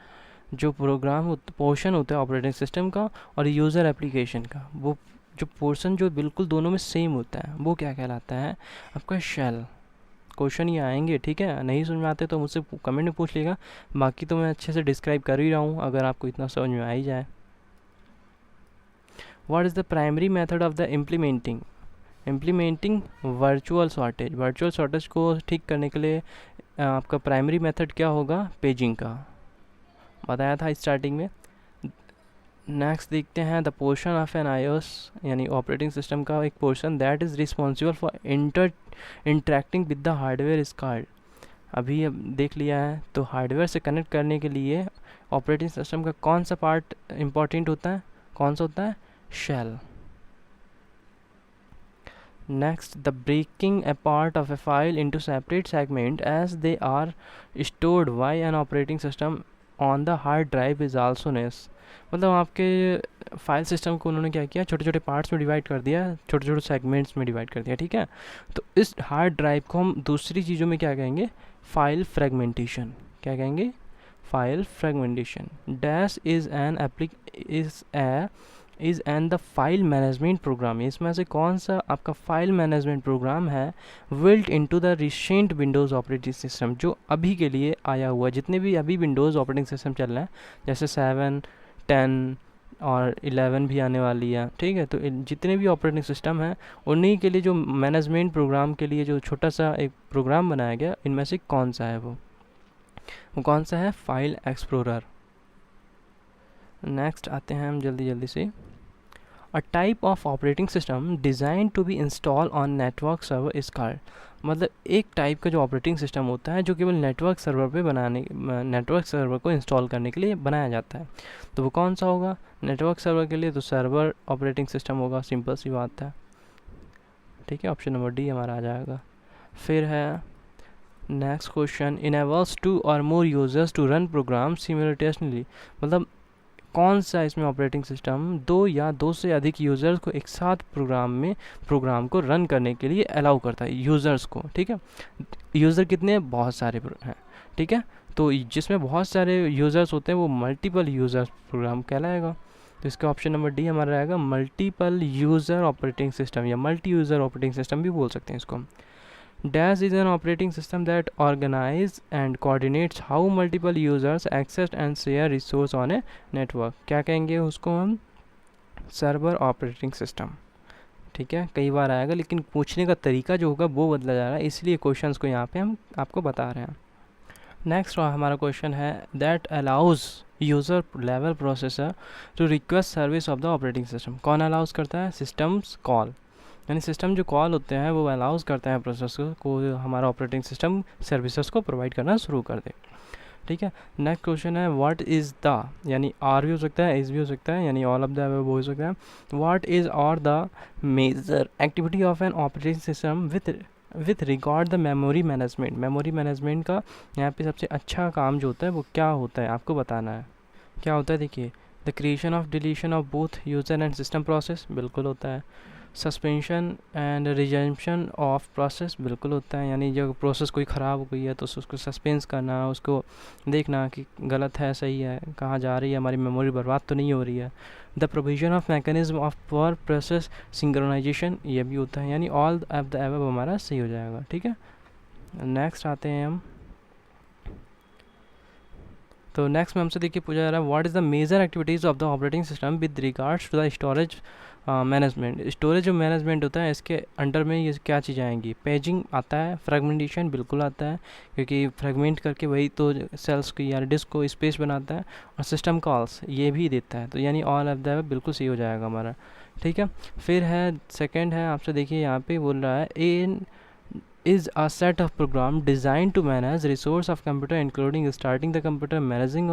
जो प्रोग्राम पोर्शन होता है ऑपरेटिंग सिस्टम का और यूज़र एप्लीकेशन का, वो जो पोर्शन जो बिल्कुल दोनों में सेम होता है वो क्या कहलाता है, आपका शेल। क्वेश्चन ये आएंगे, ठीक है, नहीं समझ में आते तो मुझसे कमेंट में पूछ लेगा, बाकी तो मैं अच्छे से डिस्क्राइब कर ही रहा हूँ अगर आपको इतना समझ में आ ही जाए। What is the primary method of the implementing virtual shortage को ठीक करने के लिए आपका प्राइमरी मेथड क्या होगा, पेजिंग का, बताया था स्टार्टिंग में। नेक्स्ट देखते हैं the portion of an iOS यानी ऑपरेटिंग सिस्टम का एक portion that is responsible for interacting with the hardware is called. अभी अब देख लिया है, तो हार्डवेयर से कनेक्ट करने के लिए ऑपरेटिंग सिस्टम का कौन सा पार्ट इम्पॉर्टेंट होता है, कौन सा होता है, shell. Next, the breaking apart of a file into separate segments as they are stored by an operating system on the hard drive is also known। मतलब आपके फाइल सिस्टम को उन्होंने क्या किया, छोटे छोटे पार्ट्स में डिवाइड कर दिया, छोटे छोटे सेगमेंट्स में डिवाइड कर दिया। ठीक है, तो इस हार्ड ड्राइव को हम दूसरी चीज़ों में क्या कहेंगे, फाइल फ्रेगमेंटेशन। क्या कहेंगे, file fragmentation. Dash is an the file management program. इसमें से कौन सा आपका फाइल मैनेजमेंट प्रोग्राम है, built into the recent Windows operating system, जो अभी के लिए आया हुआ, जितने भी अभी विंडोज़ ऑपरेटिंग सिस्टम चल रहे हैं, जैसे 7, 10 और 11 भी आने वाली है। ठीक है, तो जितने भी ऑपरेटिंग सिस्टम हैं उन्हीं के लिए जो मैनेजमेंट प्रोग्राम के लिए जो छोटा सा एक प्रोग्राम बनाया गया, इनमें से कौन सा है, वो कौन सा है, फाइल एक्सप्लोरर। नेक्स्ट आते हैं हम जल्दी से, a type of operating system design to be install on network server is called. मतलब एक टाइप का जो ऑपरेटिंग सिस्टम होता है जो केवल नेटवर्क सर्वर पे नेटवर्क सर्वर को इंस्टॉल करने के लिए बनाया जाता है, तो वो कौन सा होगा, नेटवर्क सर्वर के लिए तो सर्वर ऑपरेटिंग सिस्टम होगा, सिंपल सी बात है। ठीक है, ऑप्शन नंबर डी हमारा आ जाएगा। फिर है नेक्स्ट क्वेश्चन, इनेबल्स 2 और more users to run program simultaneously. मतलब कौन सा इसमें ऑपरेटिंग सिस्टम 2 या 2 से अधिक यूज़र्स को एक साथ प्रोग्राम को रन करने के लिए अलाउ करता है, यूज़र्स को। ठीक है, यूज़र कितने, बहुत सारे हैं। ठीक है, तो जिसमें बहुत सारे यूज़र्स होते हैं वो मल्टीपल यूज़र्स प्रोग्राम कहलाएगा, तो इसका ऑप्शन नंबर डी हमारा रहेगा, मल्टीपल यूज़र ऑपरेटिंग सिस्टम या मल्टी यूज़र ऑपरेटिंग सिस्टम भी बोल सकते हैं इसको। Dash is an operating system that organizes and coordinates how multiple users access and share resource on a network। क्या कहेंगे उसको हम, सर्वर ऑपरेटिंग सिस्टम। ठीक है, कई बार आएगा लेकिन पूछने का तरीका जो होगा वो बदला जा रहा है, इसलिए क्वेश्चंस को यहाँ पे हम आपको बता रहे हैं। नेक्स्ट हमारा क्वेश्चन है, that allows user level processor to request service of the operating system. कौन अलाउज करता है, सिस्टम्स कॉल, यानी सिस्टम जो कॉल होते हैं वो अलाउज करते हैं प्रोसेसर को हमारा ऑपरेटिंग सिस्टम सर्विसेज को प्रोवाइड करना शुरू कर दे। ठीक है, नेक्स्ट क्वेश्चन है, व्हाट इज़ द, यानी आर भी हो सकता है, इज भी हो सकता है, यानी ऑल ऑफ द अबव हो सकता है। व्हाट इज़ और the major activity of an operating system with regard the memory management. Memory management का यहाँ पे सबसे अच्छा काम जो होता है वो क्या होता है, आपको बताना है। क्या होता है, देखिए, the creation of deletion of both user and system process, बिल्कुल होता है। Suspension and resumption of process बिल्कुल होता है, यानी जब प्रोसेस कोई ख़राब हो गई है तो उसको सस्पेंस करना, उसको देखना कि गलत है सही है, कहाँ जा रही है, हमारी मेमोरी बर्बाद तो नहीं हो रही है। The provision of mechanism of for process synchronization, ये भी होता है, यानी ऑल ऑफ द एबव हमारा सही हो जाएगा। ठीक है, नेक्स्ट आते हैं हम। तो नेक्स्ट में हमसे देखिए पूछा जा रहा है what is the major activities of the operating system with regards to the storage management. Storage जो मैनेजमेंट होता है इसके अंडर में ये क्या चीज़ें आएंगी? पेजिंग आता है, फ्रेगमेंटेशन बिल्कुल आता है क्योंकि फ्रेगमेंट करके वही तो सेल्स की या डिस्क को स्पेस बनाता है, और सिस्टम कॉल्स ये भी देता है, तो यानी ऑल ऑफ द बिल्कुल सही हो जाएगा हमारा। ठीक है, फिर है सेकेंड है आपसे देखिए यहाँ पे बोल रहा है इन is a set of program designed to manage resource of computer including starting the computer, managing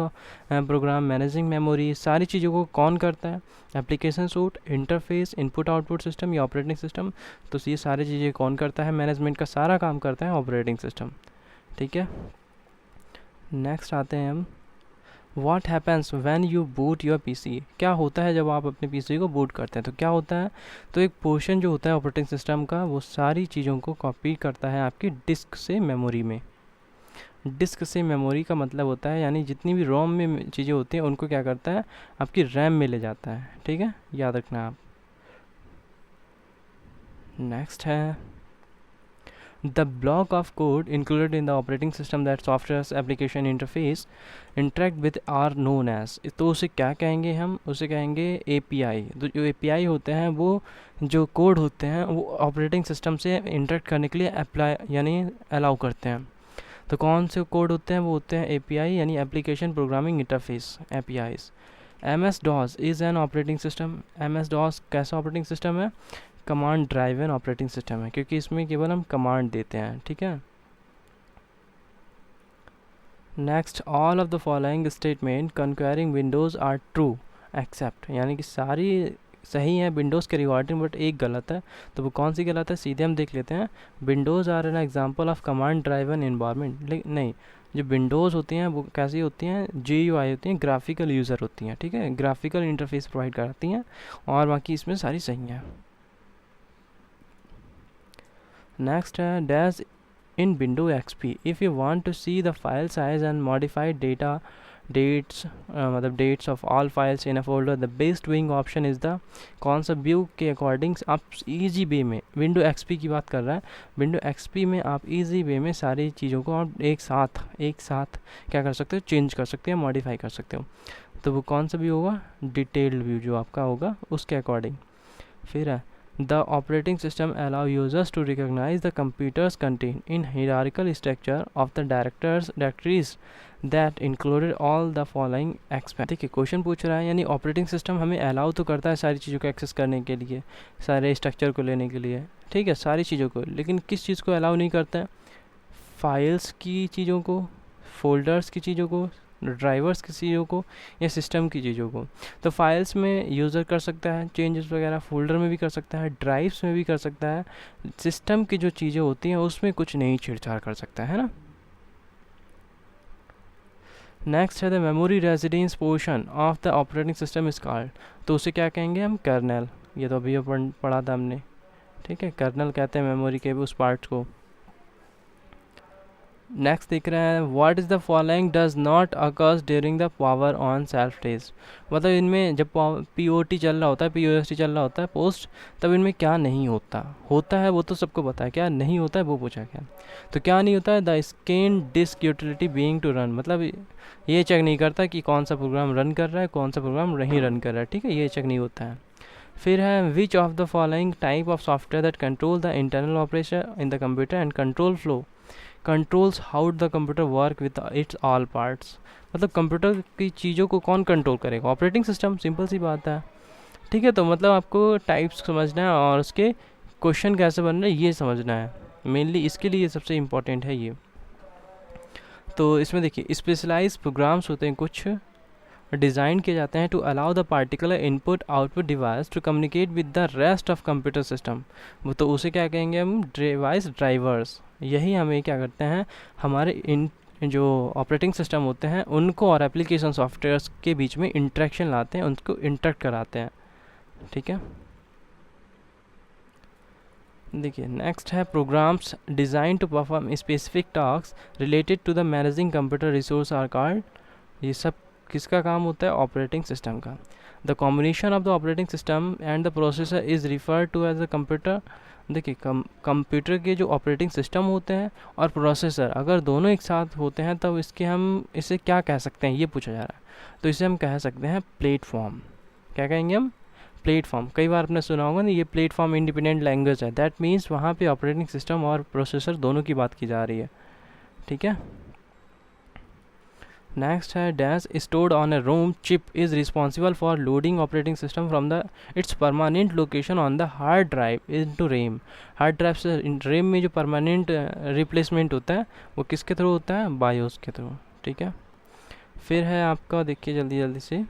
program, managing memory, सारी चीज़ों को कौन करता है? Application suit, interface, input output system या ऑपरेटिंग सिस्टम। तो ये सारी चीज़ें कौन करता है? मैनेजमेंट का सारा काम करता है ऑपरेटिंग सिस्टम। ठीक है, नेक्स्ट आते हैं हम What happens when you boot your PC? क्या होता है जब आप अपने PC को बूट करते हैं? तो क्या होता है, तो एक पोर्शन जो होता है ऑपरेटिंग सिस्टम का वो सारी चीज़ों को कॉपी करता है आपकी डिस्क से मेमोरी में। डिस्क से मेमोरी का मतलब होता है यानी जितनी भी रोम में चीज़ें होती हैं उनको क्या करता है आपकी रैम में ले जाता है। ठीक है, याद रखना आप। नेक्स्ट है the block of code included in the operating system that software's application interface interact with are known as। तो उसे क्या कहेंगे हम? उसे कहेंगे API। तो जो API होते हैं वो जो कोड होते हैं वो ऑपरेटिंग सिस्टम से इंटरेक्ट करने के लिए अप्लाई यानी अलाउ करते हैं। तो कौन से कोड होते हैं? वो होते हैं API यानी application programming interface, APIs। MS-DOS is an operating system. MS-DOS कैसा ऑपरेटिंग सिस्टम है? कमांड ड्राइवन ऑपरेटिंग सिस्टम है क्योंकि इसमें केवल हम कमांड देते हैं। ठीक है, next all of the following statement concerning Windows are true except, यानी कि सारी सही है विंडोज़ के रिगार्डिंग बट एक गलत है। तो वो कौन सी गलत है? सीधे हम देख लेते हैं। Windows are an example of command driven environment. लेकिन नहीं, जो विंडोज़ होती हैं वो कैसी होती हैं? GUI होती हैं, ग्राफिकल यूज़र होती हैं। ठीक है, ग्राफिकल इंटरफेस प्रोवाइड कराती हैं, और बाकी इसमें सारी सही हैं। Next, dash in Windows XP if you want to see the file size and modify dates मतलब dates of all files in a folder, the best doing option is the कौन सा व्यू के अकॉर्डिंग आप easy way में Windows XP की बात कर रहा है। Windows XP में आप easy way में सारी चीज़ों को आप एक साथ क्या कर सकते हो? चेंज कर सकते हो, मॉडिफाई कर सकते हो। तो वो कौन सा व्यू होगा? डिटेल्ड व्यू जो आपका होगा उसके अकॉर्डिंग। फिर है The operating system allow users to recognize the computers contained in hierarchical structure of the directories that included all the following aspects। देखिए क्वेश्चन पूछ रहा है यानी ऑपरेटिंग सिस्टम हमें अलाउ तो करता है सारी चीज़ों को एक्सेस करने के लिए, सारे स्ट्रक्चर को लेने के लिए। ठीक है, सारी चीज़ों को, लेकिन किस चीज़ को अलाउ नहीं करता है? फाइल्स की चीज़ों को, फोल्डर्स की चीज़ों को, ड्राइवर्स की चीज़ों को, या सिस्टम की चीज़ों को। तो फाइल्स में यूज़र कर सकता है चेंजेस वगैरह, फोल्डर में भी कर सकता है, ड्राइव्स में भी कर सकता है। सिस्टम की जो चीज़ें होती हैं उसमें कुछ नहीं छेड़छाड़ कर सकता है ना। नेक्स्ट है the memory residence portion of the operating system is called. तो उसे क्या कहेंगे हम? कर्नल। ये तो अभी पढ़ा था हमने। ठीक है, कर्नल कहते हैं मेमोरी के उस पार्ट को। नेक्स्ट दिख रहा है what is the following does not occurs during the power on self test. मतलब इनमें जब POT चल रहा होता है, POST चल रहा होता है पोस्ट, तब इनमें क्या नहीं होता है वो तो सबको पता है, क्या नहीं होता है वो पूछा गया। तो क्या नहीं होता है? The scan disk utility being to run, मतलब ये चेक नहीं करता कि कौन सा प्रोग्राम रन कर रहा है, कौन सा प्रोग्राम नहीं रन कर रहा है। ठीक है, ये चेक नहीं होता है। फिर है which of the following type of software that control the internal operation in the computer and control flow controls how the computer work with its all parts. मतलब कंप्यूटर की चीज़ों को कौन कंट्रोल करेगा? ऑपरेटिंग सिस्टम, सिंपल सी बात है। ठीक है, तो मतलब आपको टाइप्स समझना है और उसके क्वेश्चन कैसे बन रहे हैं ये समझना है, मेनली इसके लिए सबसे इम्पोर्टेंट है ये। तो इसमें देखिए स्पेशलाइज्ड प्रोग्राम्स होते हैं, कुछ डिज़ाइन किए जाते हैं to allow the particular input output device to communicate with the rest of computer system. वो तो उसे क्या कहेंगे हम? Device drivers. यही हमें क्या करते हैं, हमारे इन जो ऑपरेटिंग सिस्टम होते हैं उनको और एप्लीकेशन सॉफ्टवेयर्स के बीच में इंटरेक्शन लाते हैं, उनको इंटरेक्ट कराते हैं। ठीक है, देखिए नेक्स्ट है programs design to perform specific task related to the managing computer resource are called. ये सब किसका काम होता है? ऑपरेटिंग सिस्टम का। The combination of the operating system and the processor is refer to as a computer. देखिए कंप्यूटर के जो ऑपरेटिंग सिस्टम होते हैं और प्रोसेसर अगर दोनों एक साथ होते हैं तब इसके हम इसे क्या कह सकते हैं, ये पूछा जा रहा है। तो इसे हम कह सकते हैं प्लेटफॉर्म। क्या कहेंगे हम? प्लेटफॉर्म। कई बार आपने सुना होगा ना, ये प्लेटफॉर्म इंडिपेंडेंट लैंग्वेज है। दैट मीन्स वहाँ पे ऑपरेटिंग सिस्टम और प्रोसेसर दोनों की बात की जा रही है। ठीक है। नेक्स्ट है dash stored on a ROM chip is responsible for loading operating system from the its permanent location on the hard drive into RAM. Hard drive से रैम में जो परमानेंट रिप्लेसमेंट होता है वो किसके थ्रू होता है? बायोस के थ्रू। ठीक है। फिर है आपका, देखिए जल्दी जल्दी से,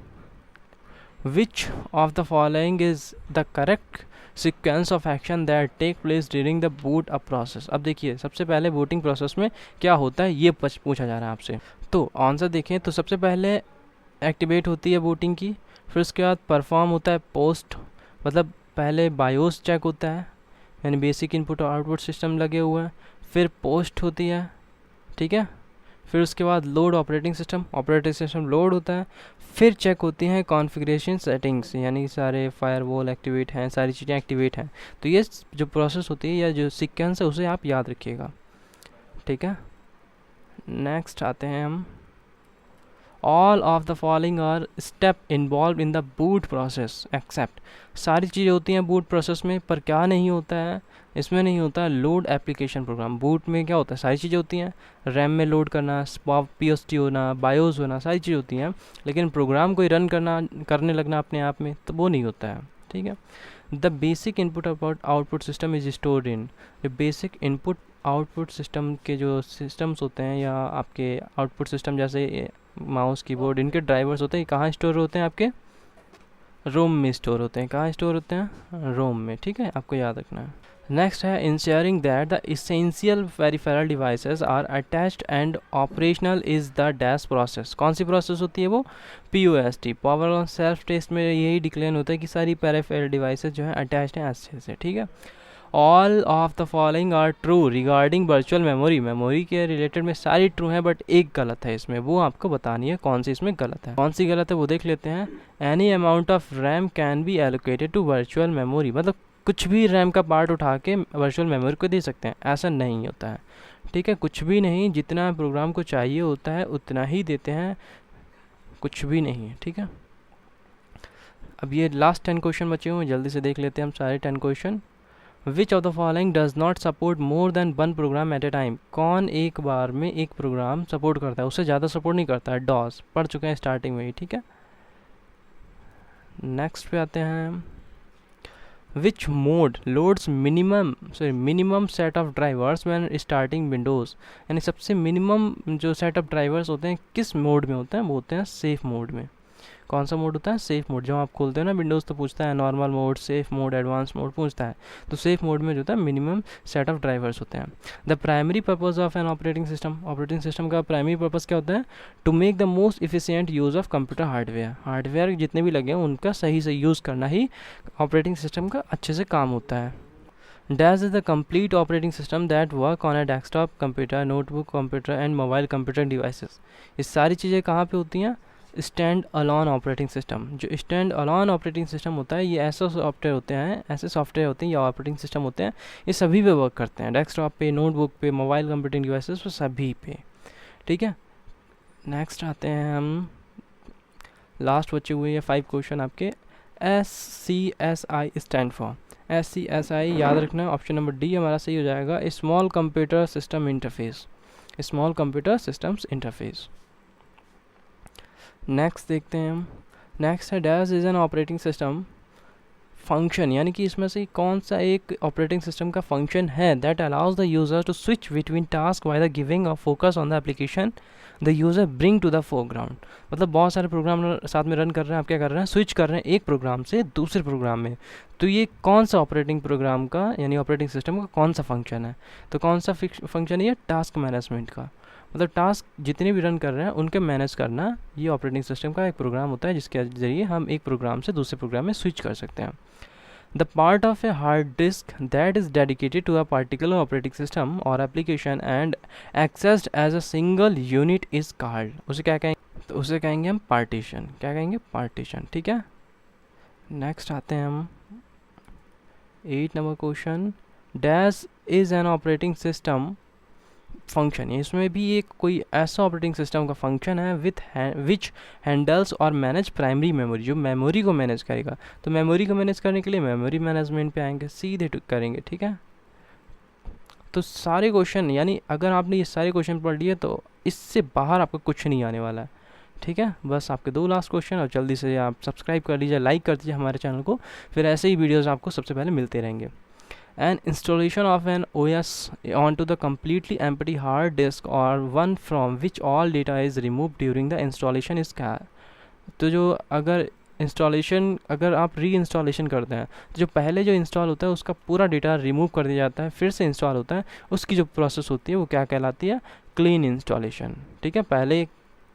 Which of the following is the correct sequence of action that take place during the boot up process? अब देखिए सबसे पहले बूटिंग प्रोसेस में क्या होता है ये पूछा जा रहा है आपसे। तो आंसर देखें तो सबसे पहले एक्टिवेट होती है बूटिंग की, फिर उसके बाद परफॉर्म होता है पोस्ट, मतलब पहले बायोस चेक होता है, यानी बेसिक इनपुट और आउटपुट सिस्टम लगे हुए हैं, फिर पोस्ट होती है। ठीक है। फिर उसके बाद लोड ऑपरेटिंग सिस्टम लोड होता है, फिर चेक होती हैं कॉन्फ़िगरेशन सेटिंग्स, यानी सारे फायरवॉल एक्टिवेट हैं, सारी चीज़ें एक्टिवेट हैं। तो ये जो प्रोसेस होती है या जो सीक्वेंस है उसे आप याद रखिएगा। ठीक है। नेक्स्ट आते हैं हम, all of the following are step involve in the boot process except. सारी चीज़ें होती हैं बूट प्रोसेस में, पर क्या नहीं होता है? इसमें नहीं होता है लोड एप्लीकेशन प्रोग्राम। बूट में क्या होता है? सारी चीज़ें होती हैं, रैम में लोड करना, PST होना, बायोस होना, सारी चीज़ें होती हैं, लेकिन प्रोग्राम कोई रन करने लगना अपने आप में तो वो नहीं होता है। ठीक है। The basic input output system is stored in. Basic input output system के जो सिस्टम्स होते हैं या आपके आउटपुट सिस्टम जैसे माउस, कीबोर्ड, इनके ड्राइवर्स होते हैं, कहाँ स्टोर होते हैं? आपके रोम में स्टोर होते हैं। कहाँ स्टोर होते हैं? रोम में। ठीक है, आपको याद रखना है। नेक्स्ट है ensuring that the essential peripheral devices are attached and operational is the dash process. कौन सी प्रोसेस होती है वो? POST, power on self test में यही डिक्लेयर होता है कि सारी पेरिफेरल डिवाइसेस जो है अटैच्ड हैं अच्छे से। ठीक है। All of the following are true regarding virtual memory. Memory के रिलेटेड में सारी ट्रू हैं, बट एक गलत है इसमें, वो आपको बतानी है कौन सी इसमें गलत है। कौन सी गलत है वो देख लेते हैं। Any amount of RAM can be allocated to virtual memory, मतलब कुछ भी रैम का पार्ट उठा के वर्चुअल मेमोरी को दे सकते हैं, ऐसा नहीं होता है। ठीक है। कुछ भी नहीं, जितना प्रोग्राम को चाहिए होता है उतना ही देते हैं, कुछ भी नहीं है। ठीक है। अब ये लास्ट 10 क्वेश्चन बचे हुए, जल्दी से देख लेते हैं हम सारे 10 question. Which of the following does not support more than one program at a time. कौन एक बार में एक प्रोग्राम सपोर्ट करता है? उससे ज़्यादा सपोर्ट नहीं करता है। डॉस पढ़ चुके हैं स्टार्टिंग में ही। ठीक है। नेक्स्ट पे आते हैं, which mode loads minimum set of drivers when starting Windows. यानी सबसे मिनिमम जो सेट ऑफ ड्राइवर्स होते हैं किस मोड में होते हैं? वो होते हैं सेफ मोड में। कौन सा मोड होता है? Safe mode. जब आप खोलते हो ना विंडोज़ तो पूछता है normal mode, safe mode, advance mode पूछता है, तो सेफ मोड में जो होता है मिनिमम सेट ऑफ ड्राइवर्स होते हैं। The primary purpose of an operating system का प्राइमरी पर्पज़ क्या होता है? To make the most efficient use of computer hardware जितने भी लगे हैं उनका सही से यूज़ करना ही ऑपरेटिंग सिस्टम का अच्छे से काम होता है। Dash is the complete operating system that work on A desktop computer, notebook computer and mobile computer devices. ये सारी चीज़ें कहाँ पे होती हैं? Stand alone operating system. जो स्टैंड अलोन ऑपरेटिंग सिस्टम होता है, ये ऐसे सॉफ्टवेयर होते हैं या ऑपरेटिंग सिस्टम होते हैं, ये सभी पे वर्क करते हैं, डेस्कटॉप पे, नोटबुक पे, मोबाइल कंप्यूटिंग डिवाइसेस पे, सभी पे। ठीक है। नेक्स्ट आते हैं हम, लास्ट बचे हुए ये 5 क्वेश्चन आपके। SCSI stand for. SCSI याद रखना, ऑप्शन नंबर डी हमारा सही हो जाएगा, small computer system interface. Small computer systems interface. Next देखते हैं हम। नेक्स्ट है dash is an operating system function, यानी कि इसमें से कौन सा एक ऑपरेटिंग सिस्टम का फंक्शन है that allows the user to switch between task by the giving of focus on the application the user bring to the foreground. मतलब बहुत सारे प्रोग्राम साथ में रन कर रहे हैं, आप क्या कर रहे हैं? स्विच कर रहे हैं एक प्रोग्राम से दूसरे प्रोग्राम में। तो ये कौन सा ऑपरेटिंग प्रोग्राम का यानी ऑपरेटिंग सिस्टम का कौन सा फंक्शन है? तो कौन सा फंक्शन है? ये टास्क मैनेजमेंट का, मतलब टास्क जितने भी रन कर रहे हैं उनके मैनेज करना, ये ऑपरेटिंग सिस्टम का एक प्रोग्राम होता है जिसके ज़रिए हम एक प्रोग्राम से दूसरे प्रोग्राम में स्विच कर सकते हैं। The part of a hard disk that is dedicated to a particular operating system और application and accessed as a single unit is called, उसे क्या कहेंगे, तो उसे कहेंगे हम पार्टीशन। क्या कहेंगे, पार्टीशन। ठीक है, नेक्स्ट आते हैं हम 8 number question. Dash is an operating system function, इसमें भी एक कोई ऐसा ऑपरेटिंग सिस्टम का फंक्शन है विच हैंडल्स और मैनेज प्राइमरी मेमोरी, जो मेमोरी को मैनेज करेगा। तो मेमोरी को मैनेज करने के लिए मेमोरी मैनेजमेंट पे आएंगे, सीधे करेंगे। ठीक है, तो सारे क्वेश्चन, यानी अगर आपने ये सारे क्वेश्चन पढ़ लिए तो इससे बाहर आपको कुछ नहीं आने वाला है। ठीक है, बस आपके 2 लास्ट क्वेश्चन, और जल्दी से आप सब्सक्राइब कर लीजिए, लाइक कर दीजिए हमारे चैनल को, फिर ऐसे ही वीडियोज़ आपको सबसे पहले मिलते रहेंगे। An installation of an OS onto the completely empty hard disk or one from which all data is removed during the installation is क्या। तो जो अगर इंस्टॉलेशन, अगर आप री इंस्टॉलेशन करते हैं तो जो पहले जो इंस्टॉल होता है उसका पूरा डेटा रिमूव कर दिया जाता है, फिर से इंस्टॉल होता है, उसकी जो प्रोसेस होती है वो क्या कहलाती है, क्लीन इंस्टॉलेशन। ठीक है, पहले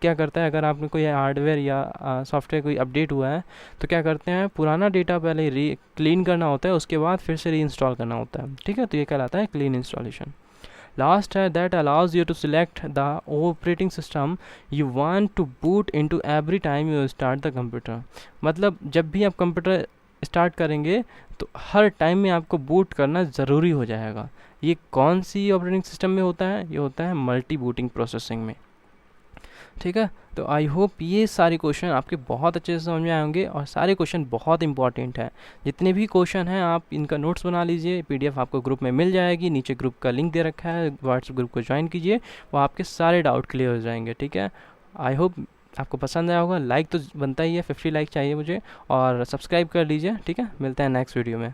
क्या करता है, अगर आपने कोई हार्डवेयर या सॉफ्टवेयर कोई अपडेट हुआ है तो क्या करते हैं, पुराना डेटा पहले क्लीन करना होता है, उसके बाद फिर से री इंस्टॉल करना होता है। ठीक है, तो ये कहलाता है क्लीन इंस्टॉलेशन। लास्ट है that allows you to select the operating system you want to boot into every time you start the computer. मतलब जब भी आप कंप्यूटर स्टार्ट करेंगे तो हर टाइम में आपको बूट करना ज़रूरी हो जाएगा। ये कौन सी ऑपरेटिंग सिस्टम में होता है, ये होता है मल्टी बूटिंग प्रोसेसिंग में। ठीक है, तो आई होप ये सारे क्वेश्चन आपके बहुत अच्छे से समझ में आए होंगे, और सारे क्वेश्चन बहुत इंपॉर्टेंट हैं। जितने भी क्वेश्चन हैं आप इनका नोट्स बना लीजिए, पीडीएफ आपको ग्रुप में मिल जाएगी, नीचे ग्रुप का लिंक दे रखा है, व्हाट्सएप ग्रुप को ज्वाइन कीजिए, वो आपके सारे डाउट क्लियर हो जाएंगे। ठीक है, आई होप आपको पसंद आया होगा। लाइक तो बनता ही है, 50 लाइक चाहिए मुझे, और सब्सक्राइब कर लीजिए। ठीक है, मिलते हैं नेक्स्ट वीडियो में।